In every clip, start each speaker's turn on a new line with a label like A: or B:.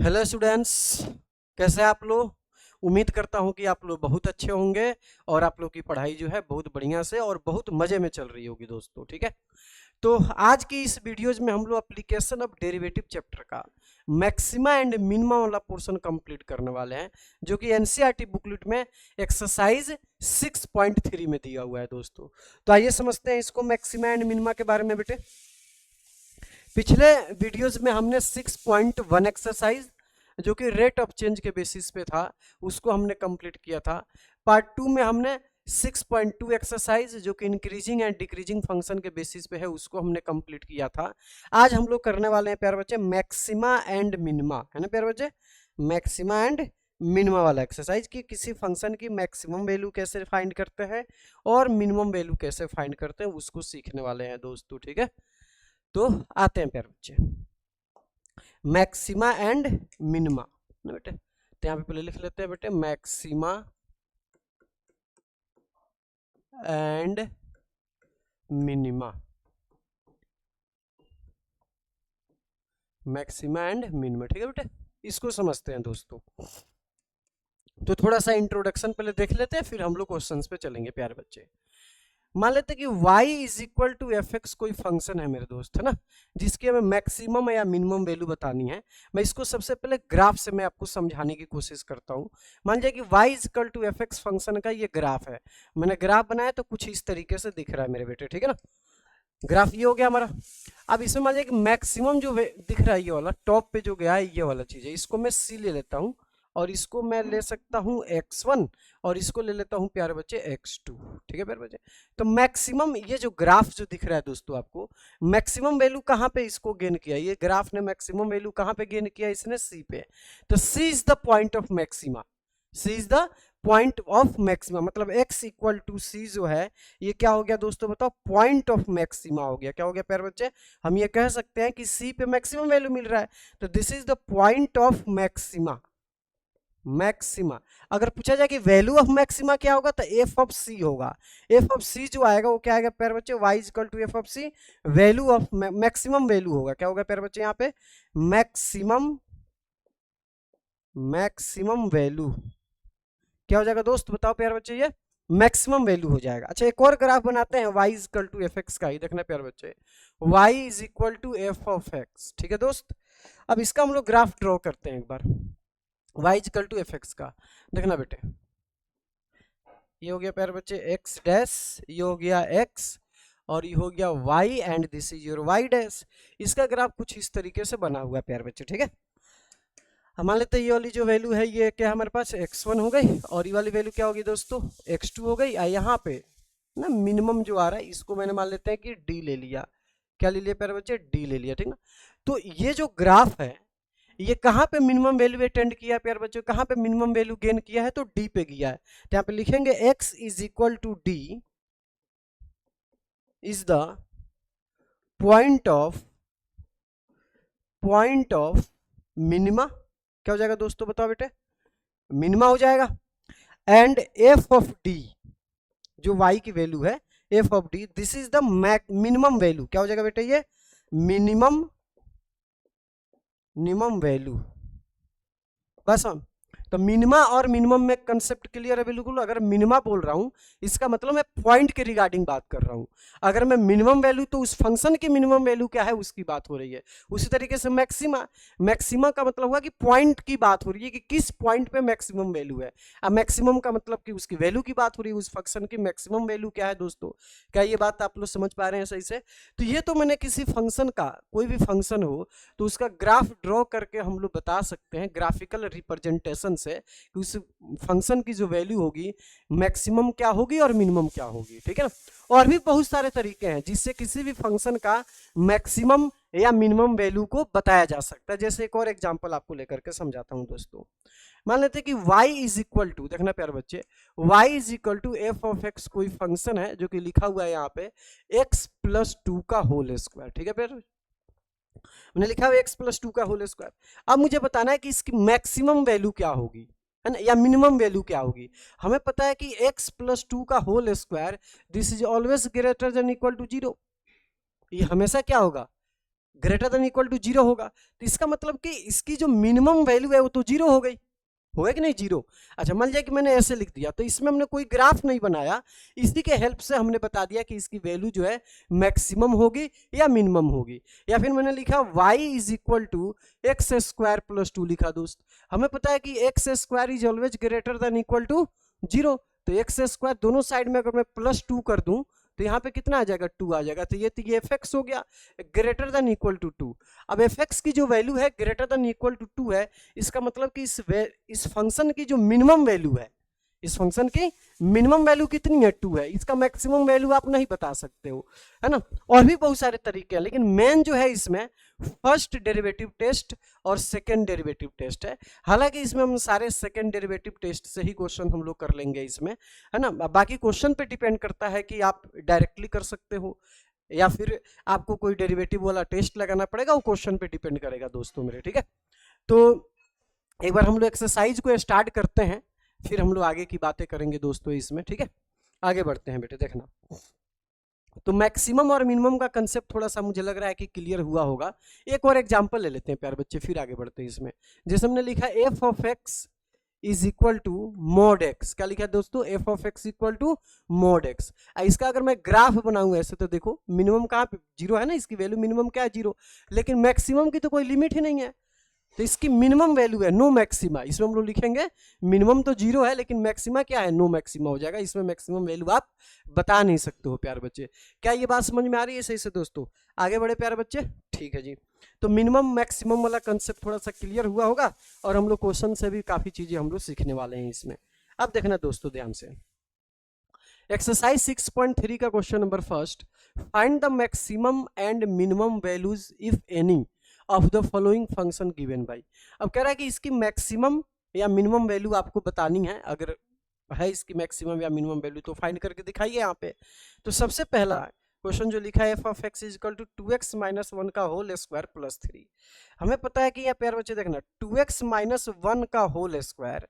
A: Hello students, कैसे हैं आप लोग। उम्मीद करता हूं कि आप लोग बहुत अच्छे होंगे और आप लोग की पढ़ाई जो है बहुत बढ़िया से और बहुत मजे में चल रही होगी दोस्तों। ठीक है, तो आज की इस वीडियोज में हम लोग एप्लीकेशन ऑफ डेरिवेटिव चैप्टर का मैक्सिमा एंड मिनिमा वाला पोर्शन कंप्लीट करने वाले हैं, जो कि एनसीईआरटी बुकलेट में एक्सरसाइज 6.3 में दिया हुआ है दोस्तों। तो आइए समझते हैं इसको मैक्सिमा एंड मिनिमा के बारे में। बेटे, पिछले वीडियोस में हमने 6.1 एक्सरसाइज जो कि रेट ऑफ चेंज के बेसिस पे था उसको हमने कंप्लीट किया था। पार्ट 2 में हमने 6.2 एक्सरसाइज जो कि इंक्रीजिंग एंड डिक्रीजिंग फंक्शन के बेसिस पे है उसको हमने कंप्लीट किया था। आज हम लोग करने वाले हैं प्यारे बच्चे मैक्सिमा एंड मिनिमा, है ना प्यारे बच्चे, मैक्सिमा एंड मिनिमा वाला एक्सरसाइज कि किसी फंक्शन की मैक्सिमम वैल्यू कैसे फाइंड करते हैं और मिनिमम वैल्यू कैसे फाइंड करते हैं उसको सीखने वाले हैं दोस्तों। ठीक है, तो आते हैं प्यारे बच्चे मैक्सिमा एंड मिनिमा ना बेटे। तो यहाँ पे पहले लिख लेते हैं बेटे maxima and minima, maxima and minima. ठीक है बेटे, इसको समझते हैं दोस्तों। तो थोड़ा सा इंट्रोडक्शन पहले देख लेते हैं, फिर हम लोग क्वेश्चंस पे चलेंगे प्यारे बच्चे। मान लेते हैं कि y is equal to F X कोई फंक्शन है मेरे दोस्त, है ना, जिसकी हमें मैक्सिमम या मिनिमम वैल्यू बतानी है। मैं इसको सबसे पहले ग्राफ से मैं आपको समझाने की कोशिश करता हूँ। मान लीजिए कि y is equal to F X function का ये ग्राफ है। मैंने ग्राफ बनाया तो कुछ इस तरीके से दिख रहा है मेरे बेटे। ठीक है ना, ग्राफ ये हो गया हमारा। अब इसमें मान लीजिए कि मैक्सिमम जो दिख रहा है ये वाला टॉप पे जो गया है ये वाला चीज है, इसको मैं c ले लेता हूँ और इसको मैं ले सकता हूँ x1 और इसको ले लेता हूँ प्यारे बच्चे x2। ठीक है प्यारे बच्चे, तो मैक्सिमम ये जो ग्राफ जो दिख रहा है दोस्तों आपको, मैक्सिमम वैल्यू कहाँ पे इसको गेन किया, ये ग्राफ ने मैक्सिमम वैल्यू कहाँ पे गेन किया, इसने c पे। तो c is the point of maxima, c is the point of maxima, मतलब x इक्वल टू c जो है ये क्या हो गया दोस्तों, बताओ, पॉइंट ऑफ मैक्सिमा हो गया। क्या हो गया प्यारे बच्चे, हम ये कह सकते हैं कि c पे मैक्सिमम वैल्यू मिल रहा है, तो this is the point of maxima. Maxima अगर पूछा जाए कि वैल्यू ऑफ मैक्सिमा क्या होगा तो एफ ऑफ सी होगा। एफ ऑफ सी जो आएगा वो क्या आएगा प्यारे बच्चे, Y equal to F of C, value of maximum value होगा। क्या होगा प्यारे बच्चे यहाँ पे, मैक्सिमम, मैक्सिमम वैल्यू क्या हो जाएगा दोस्त, बताओ प्यारे बच्चे, ये मैक्सिमम वैल्यू हो जाएगा। अच्छा, एक और ग्राफ बनाते हैं y is equal to F X का, ही देखना प्यारे बच्चे, y is equal to F of X. ठीक है दोस्त, अब इसका हम लोग ग्राफ ड्रॉ करते हैं एक बार, y is equal to F X का। देखना बेटे, ये हो गया प्यारे बच्चे x डैश, ये हो गया x और ये हो गया y and this is your y dash. इसका ग्राफ कुछ इस तरीके से बना हुआ है प्यारे बच्चे। ठीक है, हम मान लेते हैं ये वाली जो वैल्यू है ये क्या हमारे पास x1 हो गई और ये वाली वैल्यू क्या होगी दोस्तों, x2 हो गई। यहाँ पे ना मिनिमम जो आ रहा है इसको मैंने मान लेते हैं कि d ले लिया। क्या ले लिया प्यारे बच्चे, d ले लिया। ठीक ना, तो ये जो ग्राफ है ये कहाँ पे मिनिमम वैल्यू अटेंड किया है प्यारे बच्चों, कहाँ पे मिनिमम वैल्यू गेन किया है, तो डी पे किया है। तो यहाँ पे लिखेंगे x is equal to D is the point of minima. क्या हो जाएगा दोस्तों, बताओ बेटे, मिनिमा हो जाएगा। एंड एफ ऑफ डी जो y की वैल्यू है, F of D this is the minimum value. क्या हो जाएगा बेटे, ये मिनिमम वैल्यू। बस हम तो मिनिमा और मिनिमम में कंसेप्ट क्लियर है बिल्कुल। अगर मिनिमा बोल रहा हूं इसका मतलब मैं पॉइंट के रिगार्डिंग बात कर रहा हूं। अगर मैं मिनिमम वैल्यू तो उस फंक्शन की मिनिमम वैल्यू क्या है उसकी बात हो रही है। उसी तरीके से मैक्सिमा, मैक्सिमा का मतलब हुआ कि पॉइंट की बात हो रही है कि किस पॉइंट पे मैक्सिमम वैल्यू है। अब मैक्सिमम का मतलब कि उसकी वैल्यू की बात हो रही है, उस फंक्शन की मैक्सिमम वैल्यू क्या है दोस्तों। क्या ये बात आप लोग समझ पा रहे हैं सही से। तो ये तो मैंने किसी फंक्शन का, कोई भी फंक्शन हो तो उसका ग्राफ ड्रॉ करके हम लोग बता सकते हैं ग्राफिकल रिप्रेजेंटेशन से कि उस फंक्शन की जो वैल्यू होगी मैक्सिमम क्या होगी और मिनिमम क्या होगी। ठीक है ना, और भी बहुत सारे तरीके हैं जिससे किसी भी फंक्शन का मैक्सिमम या मिनिमम वैल्यू को बताया जा सकता है। जैसे एक और एग्जांपल आपको लेकर के समझाता हूं दोस्तों। मान लेते हैं कि y इज इक्वल टू, देखना प्यारे बच्चे, y is equal to F of x कोई फंक्शन है जो कि लिखा हुआ है यहाँ पे x प्लस 2 का होल स्क्वायर। ठीक है प्यारे, मैंने लिखा है x प्लस 2 का होल स्क्वायर। अब मुझे बताना है कि इसकी मैक्सिमम वैल्यू क्या होगी, है ना, या मिनिमम वैल्यू क्या होगी। हमें पता है कि x प्लस 2 का whole square this is always greater than equal to 0, ये हमेशा क्या होगा, ग्रेटर देन इक्वल टू 0 होगा, तो इसका मतलब कि इसकी जो मिनिमम वैल्यू है वो तो 0 हो गई, होगा कि नहीं 0। अच्छा मान लिया कि मैंने ऐसे लिख दिया, तो इसमें हमने कोई ग्राफ नहीं बनाया, इसी के हेल्प से हमने बता दिया कि इसकी वैल्यू जो है मैक्सिमम होगी या मिनिमम होगी। या फिर मैंने लिखा y is equal to x square plus 2 लिखा दोस्त, हमें पता है कि X square is always greater than equal to 0, तो एक्स स्क्वायर दोनों साइड में अगर मैं प्लस 2 कर दूं तो यहाँ पे कितना आ जाएगा 2 आ जाएगा, तो ये एफ एक्स हो गया ग्रेटर देन इक्वल टू 2। अब एफ एक्स की जो वैल्यू है ग्रेटर देन इक्वल टू 2 है, इसका मतलब कि इस फंक्शन की जो मिनिमम वैल्यू है, इस फंक्शन की मिनिमम वैल्यू कितनी है 2 है, इसका मैक्सिमम वैल्यू आप नहीं बता सकते हो, है ना। और भी बहुत सारे तरीके हैं, लेकिन मेन जो है इसमें फर्स्ट डेरिवेटिव टेस्ट और सेकंड डेरिवेटिव टेस्ट है। हालांकि इसमें हम सारे सेकंड डेरिवेटिव टेस्ट से ही क्वेश्चन हम लोग कर लेंगे इसमें, है ना। बाकी क्वेश्चन पे डिपेंड करता है कि आप डायरेक्टली कर सकते हो या फिर आपको कोई डेरिवेटिव वाला टेस्ट लगाना पड़ेगा, वो क्वेश्चन पे डिपेंड करेगा दोस्तों मेरे, ठीक है। तो एक बार हम लोग एक्सरसाइज को स्टार्ट करते हैं, फिर हम लोग आगे की बातें करेंगे दोस्तों इसमें, ठीक है। आगे बढ़ते हैं बेटे, देखना। तो मैक्सिमम और मिनिमम का कंसेप्ट थोड़ा सा मुझे लग रहा है कि क्लियर हुआ होगा। एक और एग्जांपल ले लेते हैं प्यारे बच्चे, फिर आगे बढ़ते हैं इसमें। जैसे हमने लिखा F of x is equal to mod X, क्या लिखा है दोस्तों, F of x equal to mod X. इसका अगर मैं ग्राफ बनाऊंगा ऐसे, तो देखो मिनिमम कहाँ पे 0 है ना, इसकी वैल्यू मिनिमम क्या है 0, लेकिन मैक्सिमम की तो कोई लिमिट ही नहीं है, तो इसकी मिनिमम वैल्यू है नो मैक्सिमा। इसमें हम लोग लिखेंगे मिनिमम तो 0 है, लेकिन मैक्सिमा क्या है, नो मैक्सिमा हो जाएगा। इसमें मैक्सिमम वैल्यू आप बता नहीं सकते हो प्यारे बच्चे। क्या ये बात समझ में आ रही है सही से दोस्तों? आगे बढ़े प्यारे बच्चे, ठीक है जी। तो मिनिमम मैक्सिमम वाला कंसेप्ट थोड़ा सा क्लियर हुआ होगा, और हम लोग क्वेश्चन से भी काफी चीजें हम लोग सीखने वाले हैं इसमें। अब देखना दोस्तों ध्यान से, एक्सरसाइज 6.3 का question number first, find the maximum and minimum values if any of the following function given by. अब कह रहा है कि इसकी मैक्सिमम या मिनिमम वैल्यू आपको बतानी है, अगर है इसकी मैक्सिमम या मिनिमम वैल्यू तो फाइंड करके दिखाइए यहाँ पे। तो सबसे पहला क्वेश्चन जो लिखा है F of x is equal to 2x minus 1 का होल स्क्वायर प्लस 3। हमें पता है कि यहाँ प्यारे बच्चे देखना 2x माइनस 1 का whole square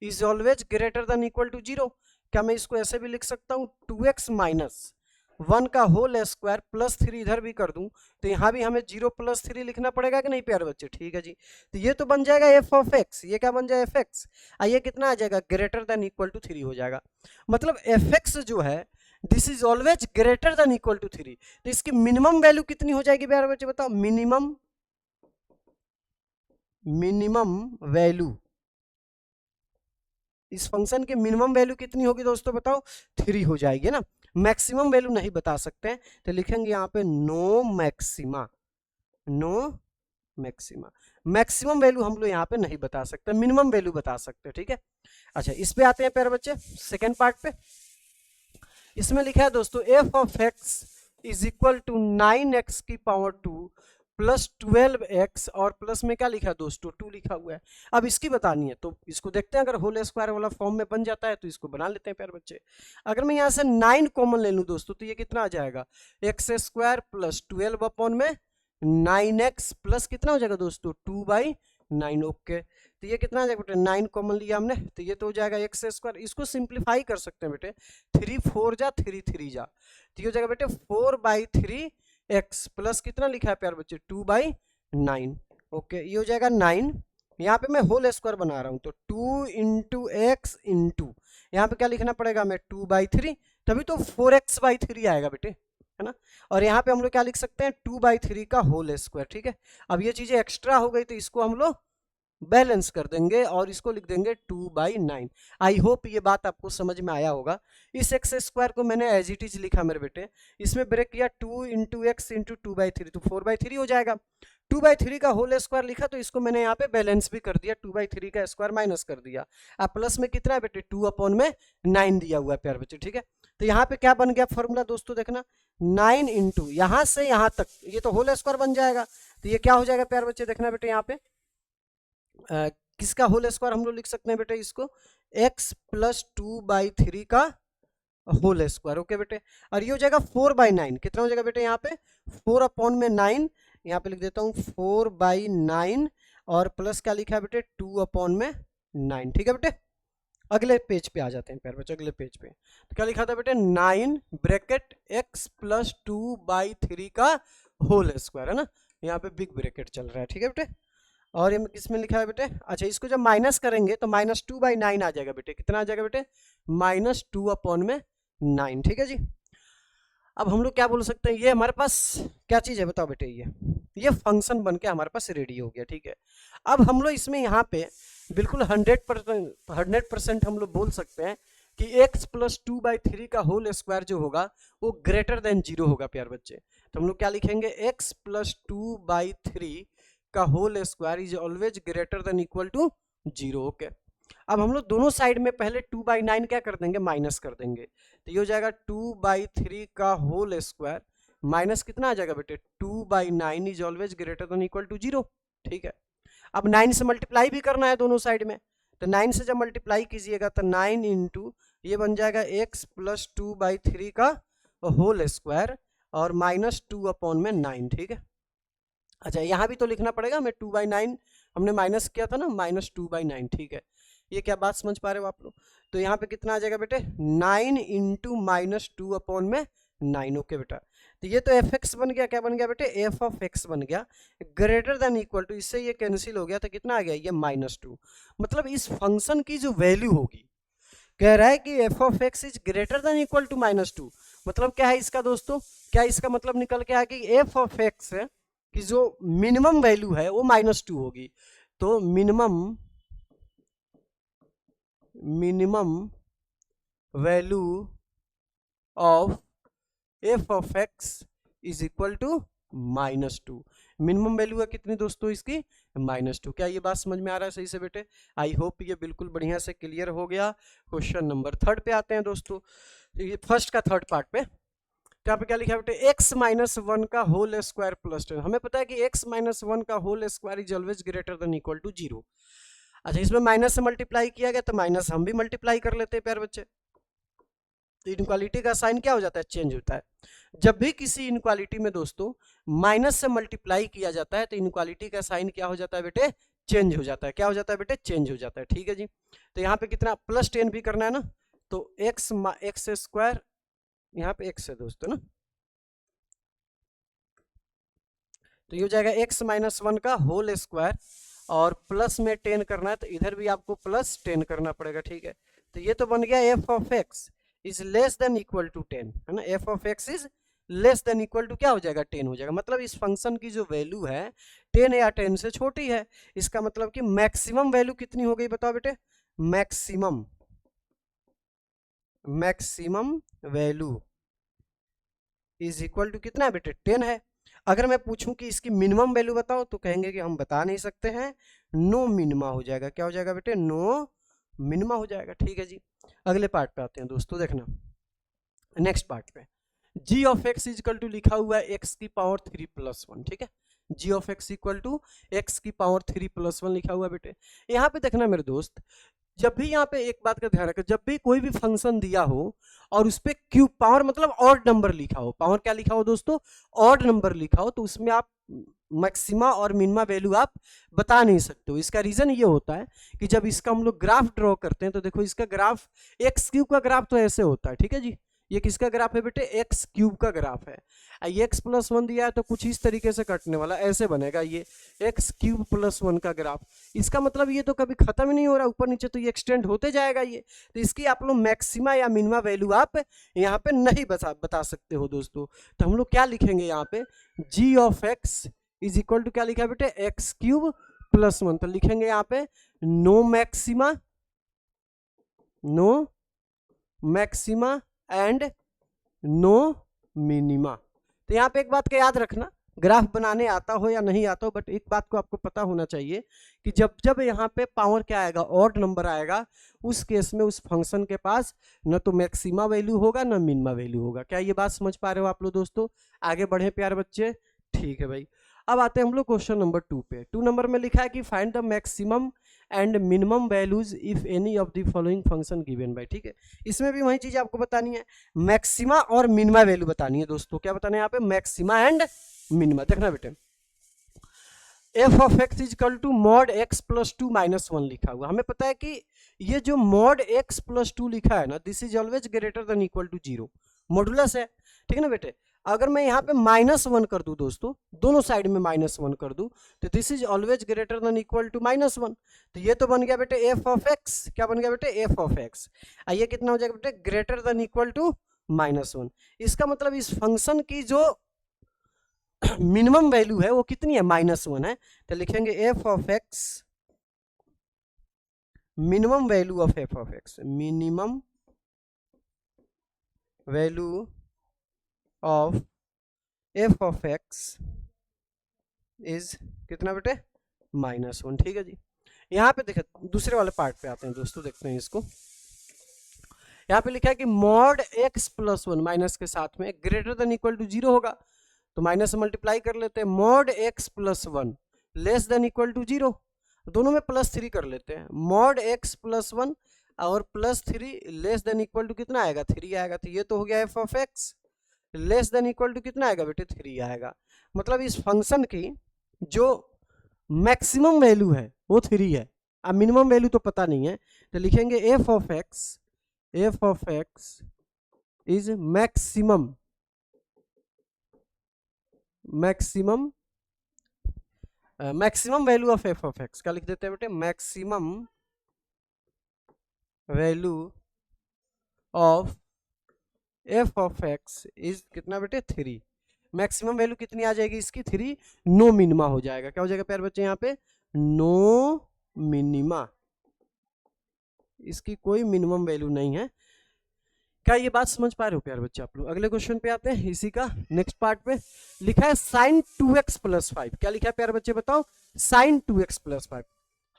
A: is always greater than equal to 0। क्या मैं इसको ऐसे भी लिख सकता हूँ 2x माइनस 1 का होल स्क्वायर प्लस 3 इधर भी कर दूं तो यहाँ भी हमें 0 प्लस 3 लिखना पड़ेगा कि नहीं प्यारे बच्चे, ठीक है जी। तो ये तो बन जाएगा एफ ऑफ एक्स, ये क्या बन जाएगा एफ एक्स, ये कितना आ जाएगा ग्रेटर देन इक्वल टू 3 हो जाएगा। मतलब एफ एक्स जो है this is always greater than equal to 3, तो इसकी मिनिमम वैल्यू कितनी हो जाएगी प्यारे बच्चे बताओ, मिनिमम वैल्यू, इस फंक्शन की मिनिमम वैल्यू कितनी होगी दोस्तों बताओ, 3 हो जाएगी ना। मैक्सिमम वैल्यू नहीं बता सकते हैं, तो लिखेंगे यहाँ पे no maxima, no maxima. Maximum value हम लोग यहाँ पे नहीं बता सकते, मिनिमम वैल्यू बता सकते हैं, ठीक है। अच्छा इस पे आते हैं प्यारे बच्चे सेकेंड पार्ट पे। इसमें लिखा है दोस्तों F of x is equal to 9x की पावर 2 प्लस 12x और प्लस में क्या लिखा है दोस्तों 2 लिखा हुआ है। अब इसकी बतानी है, तो इसको देखते हैं, अगर होल स्क्वायर वाला फॉर्म में बन जाता है तो इसको बना लेते हैं प्यारे बच्चे। अगर मैं यहाँ से 9 कॉमन ले लूँ दोस्तों तो ये कितना आ जाएगा एक्स स्क्वायर प्लस 12 अपॉन में 9x प्लस कितना हो जाएगा दोस्तों 2/9। ओके तो ये कितना आ जाएगा बेटे 9 कॉमन लिया हमने, तो ये तो हो जाएगा एक्स स्क्वायर। इसको सिंप्लीफाई कर सकते हैं बेटे, 3 4 जा 3 3 जा, तो ये हो जाएगा बेटे 4/3x प्लस कितना लिखा है प्यार बच्चे 2/9। ओके ये हो जाएगा 9, यहाँ पे मैं होल स्क्वायर बना रहा हूँ तो 2 इंटू एक्स इंटू यहाँ पे क्या लिखना पड़ेगा मैं 2/3, तभी तो 4x/3 आएगा बेटे, है ना। और यहाँ पे हम लोग क्या लिख सकते हैं 2/3 का होल स्क्वायर, ठीक है। अब ये चीजें एक्स्ट्रा हो गई तो इसको हम लोग बैलेंस कर देंगे और इसको लिख देंगे 2/9। आई होप ये बात आपको समझ में आया होगा। इस एक्स स्क्वायर को मैंने एज इट इज लिखा मेरे बेटे, इसमें ब्रेक किया 2 इंटू एक्स इंटू 2/3 तो 4/3 हो जाएगा। 2/3 का होल स्क्वायर लिखा तो इसको मैंने यहाँ पे बैलेंस भी कर दिया, 2/3 का स्क्वायर माइनस कर दिया। अब प्लस में कितना है बेटे 2/9 दिया हुआ है प्यार बच्चे, ठीक है। तो यहाँ पे क्या बन गया फॉर्मूला दोस्तों देखना 9 इंटू यहाँ से यहाँ तक ये तो होल स्क्वायर बन जाएगा, तो ये क्या हो जाएगा प्यार बच्चे देखना बेटे यहाँ पे किसका होल स्क्वायर हम लोग लिख सकते हैं बेटे इसको x प्लस 2/3 का होल स्क्वायर। ओके बेटे और ये हो जाएगा 4/9, कितना हो जाएगा बेटे यहाँ पे 4/9, यहाँ पे लिख देता हूँ 4/9 और प्लस क्या लिखा है बेटे 2/9, ठीक है बेटे। अगले पेज पे आ जाते हैं प्यारे बच्चे, अगले पेज पे तो क्या लिखा था बेटे 9 ब्रैकेट x प्लस 2/3 का होल स्क्वायर, है ना। यहाँ पे बिग ब्रैकेट चल रहा है, ठीक है बेटे। और ये किस में लिखा है बेटे, अच्छा इसको जब माइनस करेंगे तो -2/9 आ जाएगा बेटे, कितना आ जाएगा बेटे, -2/9, ठीक है जी। अब हम लोग क्या बोल सकते हैं, ये हमारे पास क्या चीज़ है बताओ बेटे, ये फंक्शन बन के हमारे पास रेडी हो गया, ठीक है। अब हम लोग इसमें यहाँ पे बिल्कुल 100% हम लोग बोल सकते हैं कि x + 2/3 का होल स्क्वायर जो होगा वो ग्रेटर देन 0 होगा प्यार बच्चे। तो हम लोग क्या लिखेंगे, x + 2/3 का whole square is always greater than equal to 0, okay. अब हम लोग दोनों साइड में पहले 2/9 क्या कर देंगे, माइनस कर देंगे, तो ये हो जाएगा 2/3 का होल स्क्वायर माइनस कितना आ जाएगा बेटे, 2/9 is always greater than equal to 0, ठीक है। अब 9 से मल्टीप्लाई भी करना है दोनों साइड में, तो 9 से जब मल्टीप्लाई कीजिएगा तो 9 इंटू ये बन जाएगा x + 2/3 का होल स्क्वायर और -2/9, ठीक है। अच्छा यहाँ भी तो लिखना पड़ेगा, हमें 2/9 हमने माइनस किया था ना, -2/9, ठीक है। ये क्या बात समझ पा रहे हो आप लोग, तो यहाँ पे कितना आ जाएगा बेटे, 9 इंटू -2/9, ओके बेटा। तो ये तो fx बन गया, क्या बन गया बेटे, f(x) बन गया ग्रेटर देन इक्वल टू, इससे ये कैंसिल हो गया तो कितना आ गया, ये -2। मतलब इस फंक्शन की जो वैल्यू होगी, कह रहा है कि f(x) is greater than equal to -2, मतलब क्या है इसका दोस्तों, क्या इसका मतलब निकल के आया कि f(x) की जो मिनिमम वैल्यू है वो -2 होगी। तो minimum value of f(x) is equal to -2। Minimum value है कितनी दोस्तों इसकी, -2। क्या ये बात समझ में आ रहा है सही से बेटे, आई होप ये बिल्कुल बढ़िया से क्लियर हो गया। क्वेश्चन नंबर 3 पे आते हैं दोस्तों, ये फर्स्ट का थर्ड पार्ट पे। यहाँ पे क्या लिखा है बेटे, x - 1 का होल स्क्वायर प्लस 10। हमें पता है कि x - 1 का whole square is always greater than equal to 0। अच्छा इसमें माइनस से मल्टीप्लाई किया गया तो माइनस हम भी मल्टीप्लाई कर लेते हैं प्यार बच्चे। तो इनक्वालिटी का साइन क्या हो जाता है, चेंज होता है। जब भी किसी इनक्वालिटी में दोस्तों माइनस से मल्टीप्लाई किया जाता है तो इनक्वालिटी का साइन क्या हो जाता है बेटे, चेंज हो जाता है। क्या हो जाता है बेटे, चेंज हो जाता है, ठीक है जी। तो यहाँ पे कितना +10 भी करना है ना, तो x स्क्वायर, यहाँ पे x है दोस्तों ना, तो ये हो जाएगा x - 1 का होल स्क्वायर और प्लस में 10 करना है तो इधर भी आपको +10 करना पड़ेगा, ठीक है। तो ये तो बन गया f(x) is less than equal to 10, है ना, f(x) is less than equal to क्या हो जाएगा, 10 हो जाएगा। मतलब इस फंक्शन की जो वैल्यू है 10 या 10 से छोटी है। इसका मतलब कि मैक्सिमम वैल्यू कितनी हो गई बताओ बेटे, maximum value is equal to कितना है बेटे, 10 है। अगर मैं पूछूं कि इसकी मिनिमम वैल्यू बताओ तो कहेंगे कि हम बता नहीं सकते हैं, नो मिनिमा हो जाएगा। क्या हो जाएगा बेटे, नो मिनिमा हो जाएगा, ठीक है जी। अगले पार्ट पे आते हैं दोस्तों, देखना नेक्स्ट पार्ट पे g(x) इक्वल टू लिखा हुआ है x⁻3+1, ठीक है। g(x) इक्वल टू x⁻3+1 लिखा हुआ है बेटे। यहाँ पे देखना मेरे दोस्त, जब भी यहाँ पे एक बात का ध्यान रखें, जब भी कोई भी फंक्शन दिया हो और उस पर क्यूब पावर मतलब ऑड नंबर लिखा हो, पावर क्या लिखा हो दोस्तों, ऑड नंबर लिखा हो, तो उसमें आप मैक्सिमा और मिनिमा वैल्यू आप बता नहीं सकते हो। इसका रीजन ये होता है कि जब इसका हम लोग ग्राफ ड्रॉ करते हैं तो देखो इसका ग्राफ x³ का ग्राफ तो ऐसे होता है, ठीक है जी। ये किसका ग्राफ है बेटे, x³ का ग्राफ है। ये x+1 दिया है तो कुछ इस तरीके से कटने वाला, ऐसे बनेगा ये x³ + 1 का ग्राफ। इसका मतलब ये तो कभी खत्म ही नहीं हो रहा, ऊपर नीचे तो ये एक्सटेंड होते जाएगा ये। तो इसकी आप लोग मैक्सिमा या मिनिमा वैल्यू आप यहाँ पे नहीं बता सकते हो दोस्तों। तो हम लोग क्या लिखेंगे यहाँ पे, g(x) इज इक्वल टू क्या लिखा है बेटे, x³ + 1। तो लिखेंगे यहाँ पे no maxima and no minima. तो यहाँ पे एक बात का याद रखना, ग्राफ बनाने आता हो या नहीं आता हो, बट एक बात को आपको पता होना चाहिए कि जब जब यहाँ पे पावर क्या आएगा, ऑड नंबर आएगा, उस केस में उस फंक्शन के पास न तो मैक्सिमा वैल्यू होगा न मिनिमा वैल्यू होगा। क्या ये बात समझ पा रहे हो आप लोग दोस्तों, आगे बढ़े प्यार बच्चे, ठीक है भाई। अब आते हैं हम लोग क्वेश्चन नंबर 2 पे। 2 नंबर में लिखा है कि find the maximum and minimum values if any of the following function given by, ठीक है। इसमें भी वही चीज आपको बतानी है, मैक्सिमा और मिनिमा वैल्यू बतानी है दोस्तों। क्या बताना है यहाँ पे, मैक्सिमा एंड मिनिमा। देखना बेटे, f(x) equal to mod x + 2 - 1 लिखा हुआ। हमें पता है कि ये जो mod x + 2 लिखा है ना, this is always greater than equal to 0, modulus है, ठीक है ना बेटे। अगर मैं यहाँ पे -1 कर दूं दोस्तों, दोनों साइड में -1 कर दूं, तो this is always greater than equal to -1। तो ये तो बन गया बेटे एफ ऑफ एक्स, क्या बन गया बेटे एफ ऑफ एक्स। ये कितना हो जाएगा बेटे ग्रेटर देन इक्वल टू -1। इसका मतलब इस फंक्शन की जो मिनिमम वैल्यू है वो कितनी है, -1 है। तो लिखेंगे F of x, minimum value of F of x, minimum value of F of x is कितना बेटे -1। ठीक है जी। यहाँ पे देखिए दूसरे वाले पार्ट पे आते हैं दोस्तों, देखते हैं इसको। यहाँ पे लिखा है कि मॉड x प्लस 1 माइनस के साथ में ग्रेटर देन इक्वल टू 0 होगा, तो माइनस मल्टीप्लाई कर लेते हैं। Mod x plus 1 less than equal to 0, दोनों में +3 कर लेते हैं। मॉड x प्लस 1 और +3 लेस देन इक्वल टू कितना आएगा, 3 आएगा। तो ये तो हो गया F of X, less than equal to कितना आएगा बेटे 3 आएगा। मतलब इस फंक्शन की जो मैक्सिमम वैल्यू है वो 3 है, अब मिनिमम वैल्यू तो पता नहीं है। तो लिखेंगे F of x is maximum value of F of x. क्या लिख देते हैं बेटे, maximum value of F of x is कितना बेटे 3। मैक्सिमम वैल्यू कितनी आ जाएगी इसकी 3, नो मिनिमा हो जाएगा। क्या हो जाएगा प्यारे बच्चे यहाँ पे, नो मिनिमा, इसकी कोई मिनिमम वैल्यू नहीं है। क्या ये बात समझ पा रहे हो प्यारे बच्चे आप लोग। अगले क्वेश्चन पे आते हैं, इसी का नेक्स्ट पार्ट पे लिखा है sin 2x + 5। क्या लिखा है प्यारे बच्चे बताओ, sin 2x + 5।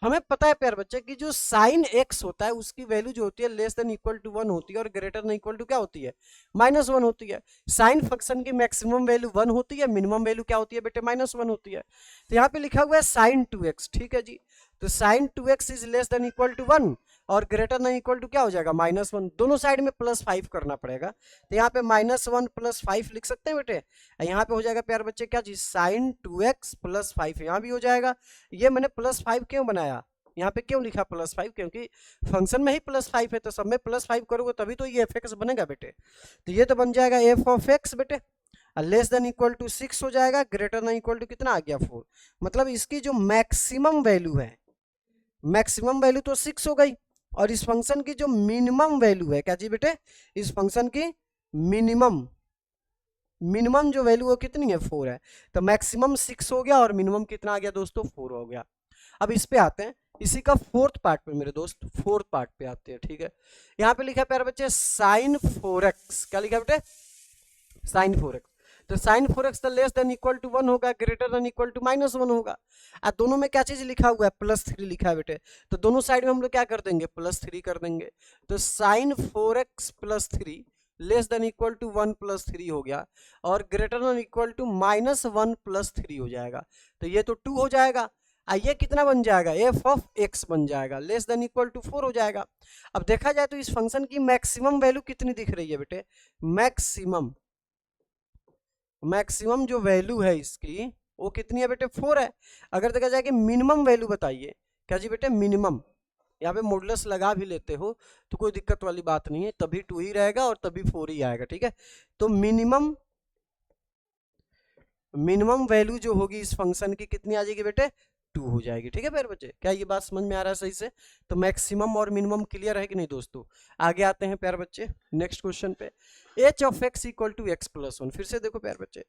A: हमें पता है प्यारे बच्चे कि जो sin x होता है उसकी वैल्यू जो होती है लेस देन इक्वल टू 1 होती है और ग्रेटर देन इक्वल टू क्या होती है, -1 होती है। sin फंक्शन की मैक्सिमम वैल्यू 1 होती है, मिनिमम वैल्यू क्या होती है बेटे -1 होती है। तो यहाँ पे लिखा हुआ है sin 2x, ठीक है जी। तो sin 2x is less than equal to 1 और ग्रेटर देन इक्वल टू क्या हो जाएगा -1। दोनों साइड में +5 करना पड़ेगा। तो यहाँ पे -1 + 5 लिख सकते हैं बेटे। यहाँ पे हो जाएगा प्यारे बच्चे क्या चीज, sin 2x + 5 यहाँ भी हो जाएगा। ये मैंने +5 क्यों बनाया, यहाँ पे क्यों लिखा +5, क्योंकि फंक्शन में ही +5 है, तो सब में +5 करोगे तभी तो ये एफ एक्स बनेगा बेटे। तो ये तो बन जाएगा एफ ऑफ एक्स बेटे, लेस देन इक्वल टू 6 हो जाएगा, ग्रेटर देन इक्वल टू कितना आ गया 4। मतलब इसकी जो मैक्सिमम वैल्यू है, मैक्सिमम वैल्यू तो 6 हो गई, और इस फंक्शन की जो मिनिमम वैल्यू है क्या जी बेटे, इस फंक्शन की मिनिमम जो वैल्यू है कितनी है 4 है। तो मैक्सिमम 6 हो गया और मिनिमम कितना आ गया दोस्तों 4 हो गया। अब इस पे आते हैं, इसी का फोर्थ पार्ट पे मेरे दोस्त, फोर्थ पार्ट पे आते हैं, ठीक है। यहाँ पे लिखा है प्यारे बच्चे sin 4x। क्या लिखा है बेटे, sin 4x। तो sin 4x तो लेस देन इक्वल टू 1 होगा, ग्रेटर देन इक्वल टू -1 होगा। दोनों में क्या चीज लिखा हुआ है, +3 लिखा है बेटे। तो दोनों साइड में हम लोग क्या कर देंगे, +3 कर देंगे। तो sin 4x + 3 less than equal to 1 + 3 हो गया, और ग्रेटर देन इक्वल टू -1 + 3 हो जाएगा। तो ये तो 2 हो जाएगा। ये कितना बन जाएगा, एफ ऑफ एक्स बन जाएगा, लेस देन इक्वल टू 4 हो जाएगा। अब देखा जाए तो इस फंक्शन की मैक्सिमम वैल्यू कितनी दिख रही है बेटे, मैक्सिमम जो वैल्यू है इसकी वो कितनी है बेटे 4 है। अगर देखा जाए कि मिनिमम वैल्यू बताइए, क्या जी बेटे मिनिमम, यहाँ पे मॉडुलस लगा भी लेते हो तो कोई दिक्कत वाली बात नहीं है, तभी 2 ही रहेगा और तभी 4 ही आएगा, ठीक है। तो मिनिमम वैल्यू जो होगी इस फंक्शन की कितनी आ जाएगी बेटे, 2 हो जाएगी, ठीक है प्यारे बच्चे। क्या ये बात समझ में आ रहा है सही से। तो मैक्सिमम और मिनिमम क्लियर है कि नहीं दोस्तों। आगे आते हैं प्यारे बच्चे नेक्स्ट क्वेश्चन पे। h of x equal to x + 1। फिर से देखो प्यारे बच्चे,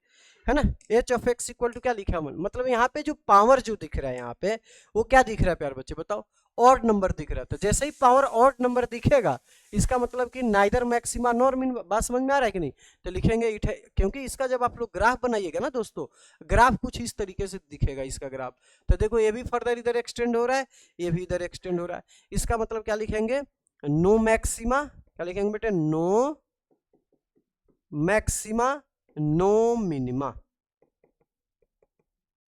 A: है ना, h of x equal to क्या लिखा है, मतलब यहाँ पे जो पावर जो दिख रहा है यहाँ पे वो क्या दिख रहा है प्यारे बच्चे बताओ, ऑड नंबर दिख रहा है। तो जैसे ही पावर ऑड नंबर दिखेगा इसका मतलब कि नाइदर मैक्सिमा नॉर मिनिमा। बात समझ में आ रहा है कि नहीं। तो लिखेंगे इट है, क्योंकि इसका जब आप लोग ग्राफ बनाइएगा ना दोस्तों, ग्राफ कुछ इस तरीके से दिखेगा इसका ग्राफ। तो देखो ये भी फर्दर इधर एक्सटेंड हो रहा है, ये भी इधर एक्सटेंड हो रहा है। इसका मतलब क्या लिखेंगे, नो मैक्सिमा। क्या लिखेंगे बेटे, no maxima no minima,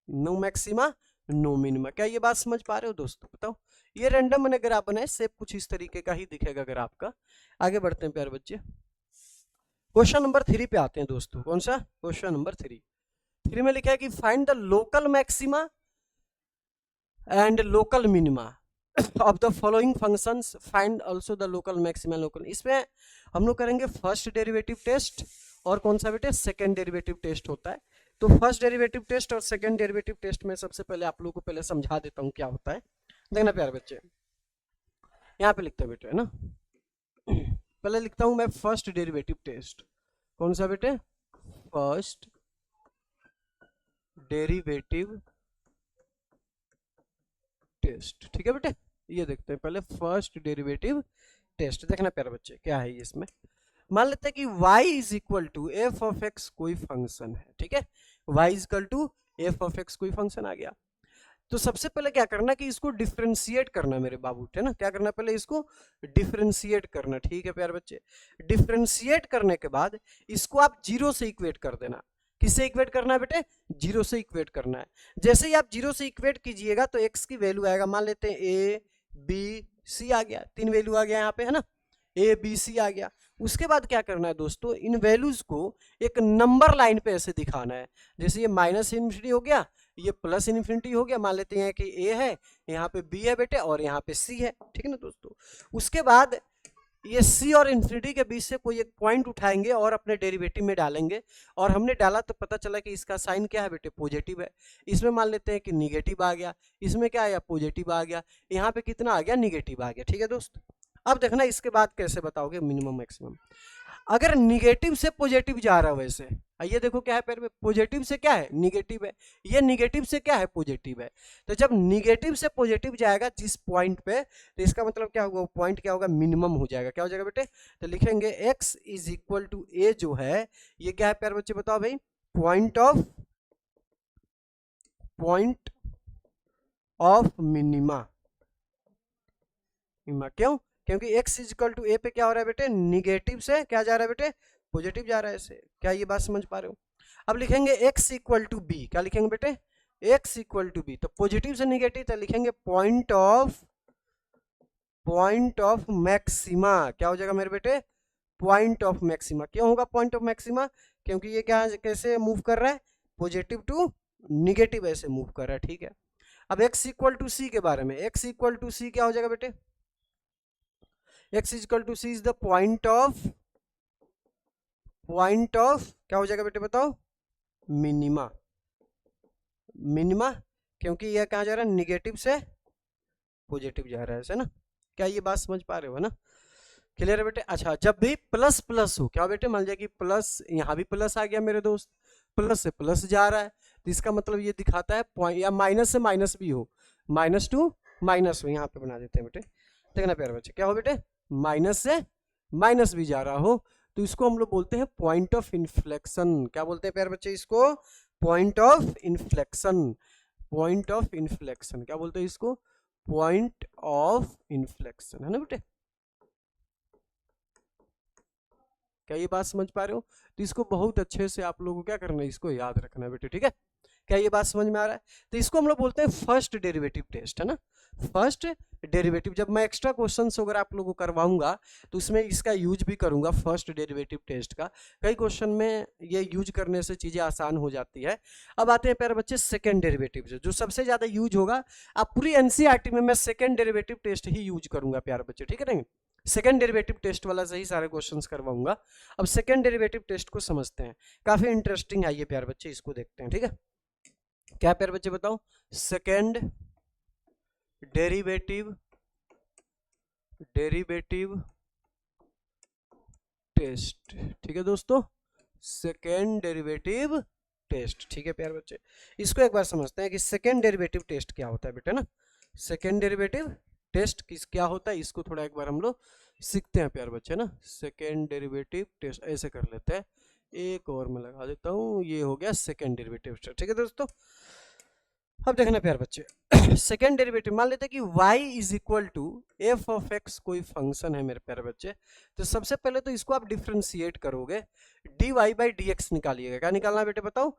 A: no maxima no minima. क्या ये बात समझ पा रहे हो दोस्तों बताओ। ये रैंडम मैंने ग्राफ बनाया, शेप कुछ इस तरीके का ही दिखेगा ग्राफ का। आगे बढ़ते हैं प्यारे बच्चे, क्वेश्चन नंबर 3 पे आते हैं दोस्तों। कौन सा क्वेश्चन नंबर 3 में लिखा है कि find the local maxima and local minima of the following functions, find also the local maxima local. इसमें हम लोग करेंगे फर्स्ट डेरिवेटिव टेस्ट और कौन सा बेटे सेकेंड डेरिवेटिव टेस्ट होता है। तो फर्स्ट डेरिवेटिव टेस्ट और सेकेंड डेरिवेटिव टेस्ट में सबसे पहले आप लोगों को पहले समझा देता हूँ क्या होता है। देखना प्यारे बच्चे, यहाँ पे लिखते हैं बेटे, है ना, पहले लिखता हूं मैं फर्स्ट डेरिवेटिव टेस्ट। कौन सा बेटे, फर्स्ट डेरिवेटिव टेस्ट। ठीक है बेटे, ये देखते हैं पहले फर्स्ट डेरिवेटिव टेस्ट। देखना प्यारे बच्चे क्या है इसमें। मान लेते हैं कि y is equal to F of x कोई फंक्शन है। ठीक है, y is equal to F of x कोई फंक्शन आ गया। तो सबसे पहले क्या करना कि इसको डिफरेंशिएट करना मेरे बाबू, है ना, क्या करना पहले इसको डिफरेंशिएट करना। ठीक है प्यारे बच्चे, डिफरेंशिएट करने के बाद इसको आप जीरो से इक्वेट कर देना। किससे इक्वेट करना है बेटे, जीरो से इक्वेट करना है। जैसे ही आप जीरो से इक्वेट कीजिएगा तो x की वैल्यू आएगा, मान लेते हैं a b c आ गया, 3 वैल्यू आ गया यहाँ पे, है ना, a b c आ गया। उसके बाद क्या करना है दोस्तों, इन वैल्यूज को एक नंबर लाइन पे ऐसे दिखाना है। जैसे ये माइनस इन्फिनिटी हो गया, ये प्लस इन्फिनिटी हो गया, मान लेते हैं कि a है, यहाँ पे b है बेटे, और यहाँ पे c है। ठीक है ना दोस्तों, उसके बाद ये c और इन्फिनिटी के बीच से कोई एक पॉइंट उठाएंगे और अपने डेरिवेटिव में डालेंगे। और हमने डाला तो पता चला कि इसका साइन क्या है बेटे, पॉजिटिव है। इसमें मान लेते हैं कि निगेटिव आ गया, इसमें क्या आया, पॉजिटिव आ गया, यहाँ पे कितना आ गया, निगेटिव आ गया। ठीक है दोस्त, अब देखना इसके बाद कैसे बताओगे मिनिमम मैक्सिमम। अगर निगेटिव से पॉजिटिव जा रहा है, वैसे ये देखो क्या है, पहले पॉजिटिव से क्या है, निगेटिव है, ये निगेटिव से क्या है, पॉजिटिव है। तो जब निगेटिव से पॉजिटिव जाएगा जिस पॉइंट पे, तो इसका मतलब क्या होगा, पॉइंट क्या होगा, मिनिमम हो जाएगा। क्या हो जाएगा बेटे, तो लिखेंगे x is equal to a जो है, ये क्या है प्यारे बच्चे बताओ भाई, पॉइंट ऑफ मिनिमा। क्यों, क्योंकि x is equal to a पे क्या हो रहा है बेटे, निगेटिव से क्या जा रहा है बेटे, पॉजिटिव जा रहा है ऐसे। क्या ये बात समझ पा रहे हो। अब लिखेंगे x इक्वल टू b, क्या लिखेंगे बेटे, x इक्वल टू b, तो पॉजिटिव से निगेटिव, तो लिखेंगे पॉइंट ऑफ मैक्सिमा। क्या हो जाएगा मेरे बेटे, पॉइंट ऑफ मैक्सिमा। क्यों होगा पॉइंट ऑफ मैक्सिमा, क्योंकि ये क्या कैसे मूव कर रहा है, पॉजिटिव टू निगेटिव ऐसे मूव कर रहा है। ठीक है, अब x इक्वल टू c के बारे में, x इक्वल टू c क्या हो जाएगा बेटे, x equal to c is the point of क्या हो जाएगा बेटे बताओ, मिनिमा। क्योंकि यह कहाँ जा रहा है, निगेटिव से पॉजिटिव जा रहा है ऐसे ना। क्या ये बात समझ पा रहे हो ना, क्लियर है बेटे। अच्छा, जब भी प्लस प्लस हो, क्या बेटे, मान लिया कि प्लस, यहाँ भी प्लस आ गया मेरे दोस्त, प्लस से प्लस जा रहा है, तो इसका मतलब ये दिखाता है पॉइंट, या माइनस से माइनस भी हो, माइनस टू माइनस हो, यहाँ पे बना देते हैं बेटे। देखना प्यारे बच्चे, क्या हो बेटे, माइनस से माइनस भी जा रहा हो, तो इसको हम लोग बोलते हैं पॉइंट ऑफ इन्फ्लेक्शन। क्या बोलते हैं प्यारे बच्चे इसको, पॉइंट ऑफ इन्फ्लेक्शन। क्या बोलते हैं इसको, पॉइंट ऑफ इन्फ्लेक्शन, है ना बेटे। क्या ये बात समझ पा रहे हो, तो इसको बहुत अच्छे से आप लोगों को क्या करना है, इसको याद रखना है बेटे। ठीक है, क्या ये बात समझ में आ रहा है। तो इसको हम लोग बोलते हैं फर्स्ट डेरिवेटिव टेस्ट, है ना, फर्स्ट डेरिवेटिव। जब मैं एक्स्ट्रा क्वेश्चंस वगैरह आप लोगों को करवाऊंगा तो उसमें इसका यूज भी करूंगा, फर्स्ट डेरिवेटिव टेस्ट का। कई क्वेश्चन में ये यूज करने से चीजें आसान हो जाती है। अब आते हैं प्यारे बच्चे सेकंड डेरिवेटिव, जो सबसे ज्यादा यूज होगा। अब पूरी एनसीईआरटी में मैं सेकंड डेरिवेटिव टेस्ट ही यूज करूंगा प्यारे बच्चे, ठीक है। नहीं, सेकंड डेरिवेटिव टेस्ट वाला से ही सारे क्वेश्चंस करवाऊंगा। अब सेकंड डेरिवेटिव टेस्ट को समझते हैं, काफी इंटरेस्टिंग है ये प्यारे बच्चे, इसको देखते हैं। ठीक है, क्या प्यारे बच्चे बताओ, सेकंड डेरिवेटिव टेस्ट। ठीक है दोस्तों, सेकंड डेरिवेटिव टेस्ट। ठीक है प्यारे बच्चे, इसको एक बार समझते हैं कि सेकंड डेरिवेटिव टेस्ट क्या होता है बेटा ना। सेकंड डेरिवेटिव टेस्ट किस क्या होता है, इसको थोड़ा एक बार हम लोग सीखते हैं प्यारे बच्चे ना। सेकंड डेरिवेटिव टेस्ट ऐसे कर लेते हैं, एक और मैं लगा देता हूँ, ये हो गया सेकंड डेरिवेटिव टेस्ट। ठीक है दोस्तों, अब देखना प्यारे बच्चे, सेकंड डेरिवेटिव मान लेते हैं कि y is equal to F of x कोई फंक्शन है मेरे प्यारे बच्चे। तो सबसे पहले तो इसको आप डिफ्रेंशिएट करोगे, dy बाई डी एक्स निकालिएगा। क्या निकालना है बेटे बताओ,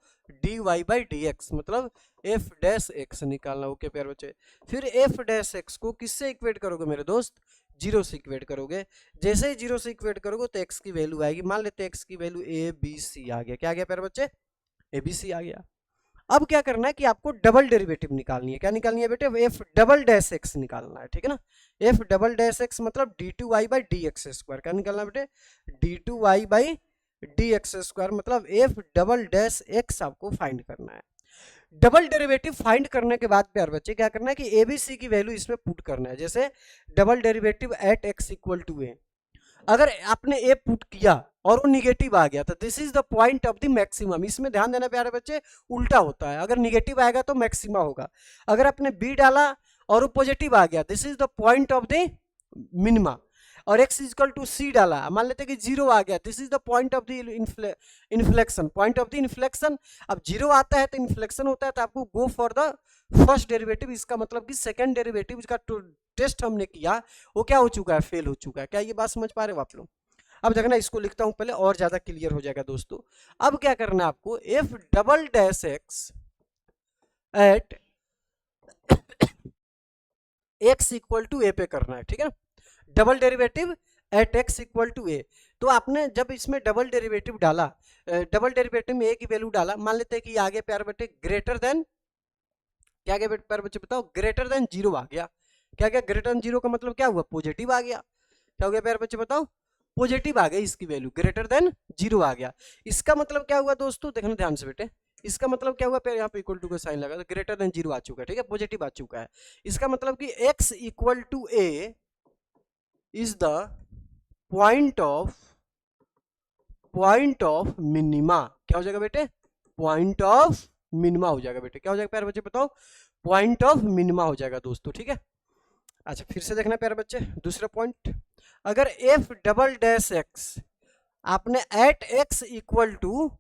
A: dy बाई डी एक्स, मतलब f डैश एक्स निकालना। ओके प्यारे बच्चे, फिर f डैश एक्स को किससे इक्वेट करोगे मेरे दोस्त, जीरो से इक्वेट करोगे। जैसे ही जीरो से इक्वेट करोगे तो x की वैल्यू आएगी, मान लेते हैं x की वैल्यू a b c आ गया। क्या आ गया प्यारे बच्चे, a b c आ गया। अब क्या करना है कि आपको डबल डेरिवेटिव निकालनी है। क्या निकालनी है बेटे, एफ डबल डैश एक्स निकालना है। ठीक है ना, एफ डबल डैश एक्स मतलब d two y by d x square. क्या निकालना है बेटे, d two y by d x square, मतलब एफ डबल डैश एक्स आपको फाइंड करना है। डबल डेरिवेटिव फाइंड करने के बाद प्यार बच्चे क्या करना है कि ए बी सी की वैल्यू इसमें पुट करना है। जैसे double derivative at x equal to a, अगर आपने ए पुट किया और वो निगेटिव आ गया तो this is the point of the maximum. इसमें ध्यान देना प्यारे बच्चे, उल्टा होता है, अगर निगेटिव आएगा तो मैक्सिमा होगा। अगर आपने बी डाला और वो पॉजिटिव आ गया, this is the point of the minima. और x इक्वल टू सी डाला, मान लेते कि जीरो आ गया, this is the point of the inflection, point of the inflection. अब जीरो आता है तो इन्फ्लेक्शन होता है, तो आपको go for the first derivative. इसका मतलब कि सेकंड डेरिवेटिव का टेस्ट हमने किया वो क्या हो चुका है, फेल हो चुका है। क्या ये बात समझ पा रहे हो आप लोग? अब देखना, इसको लिखता हूं पहले और ज्यादा क्लियर हो जाएगा दोस्तों। अब क्या करना है आपको, f double dash x at x equal to a पे करना है, ठीक है ना। Double derivative at x equal to a, तो आपने जब इसमें डबल डेरिवेटिव डाला, डबल डेरिवेटिव में ए की वैल्यू डाला, मान लेते हैं कि आगे प्यार बेटे ग्रेटर देन, क्या गया प्यार बच्चे बताओ, ग्रेटर देन जीरो आ गया। क्या क्या ग्रेटर देन जीरो का मतलब क्या हुआ, पॉजिटिव आ गया। क्या हो गया प्यार बच्चे बताओ, पॉजिटिव आ गया, इसकी वैल्यू ग्रेटर देन जीरो आ गया। इसका मतलब क्या हुआ दोस्तों, देखना ध्यान से बेटे, इसका मतलब क्या हुआ, यहाँ पे इक्वल टू का साइन लगा तो ग्रेटर देन जीरो आ चुका है, ठीक है, पॉजिटिव आ चुका है। इसका मतलब कि x equal to a is the point of minima. क्या हो जाएगा बेटे, पॉइंट ऑफ मिनिमा हो जाएगा बेटे। क्या हो जाएगा प्यारे बच्चे बताओ, पॉइंट ऑफ मिनिमा हो जाएगा दोस्तों, ठीक है। अच्छा फिर से देखना प्यारे बच्चे, दूसरा पॉइंट, अगर एफ डबल डैश एक्स आपने at x equal to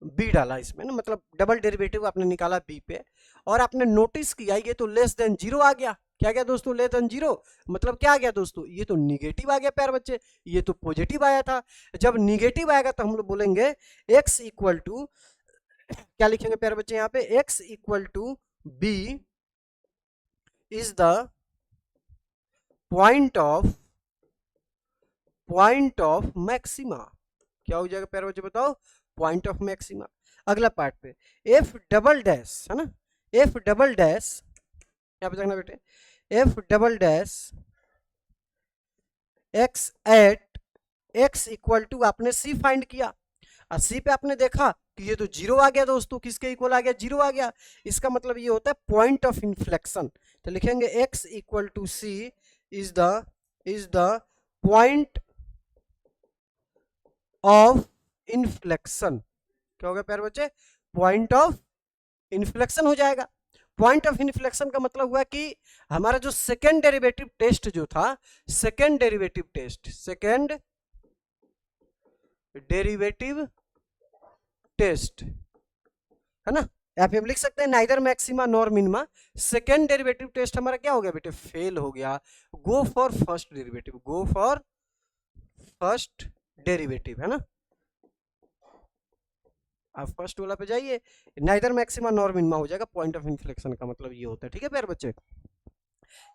A: b डाला इसमें ना, मतलब डबल डेरिवेटिव आपने निकाला बी पे, और आपने नोटिस किया ये तो लेस देन जीरो आ गया। क्या गया दोस्तों, लेस देन जीरो, मतलब क्या आ गया दोस्तों, ये तो निगेटिव आ गया प्यारे बच्चे, ये तो पॉजिटिव आया था। जब निगेटिव आएगा तो हम लोग बोलेंगे x इक्वल टू, क्या लिखेंगे प्यारे बच्चे यहाँ पे, x equal to b is the point of maxima. क्या हो जाएगा प्यारे बच्चे बताओ, पॉइंट ऑफ मैक्सिमा। अगला पार्ट पे एफ डबल डैश है ना, एफ डबल डैश, यहाँ पे देखना बेटे, f double dash x at x equal to, आपने सी फाइंड किया और सी पे आपने देखा कि ये तो जीरो आ गया दोस्तों, किसके इक्वल आ गया, जीरो आ गया। इसका मतलब ये होता है पॉइंट ऑफ इन्फ्लेक्शन। तो लिखेंगे x equal to c is the point of inflection. क्या होगा प्यारे बच्चे, पॉइंट ऑफ इन्फ्लेक्शन हो जाएगा। पॉइंट ऑफ इन्फ्लेक्शन का मतलब हुआ कि हमारा जो सेकेंड डेरिवेटिव टेस्ट जो था, सेकेंड डेरिवेटिव टेस्ट है ना, या फिर लिख सकते हैं neither maxima nor minima. Second derivative test हमारा क्या हो गया बेटे, फेल हो गया। Go for first derivative, go for first derivative, है ना। आप फर्स्ट वाला पे जाइए, नाइदर मैक्सिमा नॉर मिनिमा हो जाएगा। पॉइंट ऑफ इन्फ्लेक्शन का मतलब ये होता है, ठीक है प्यारे बच्चे।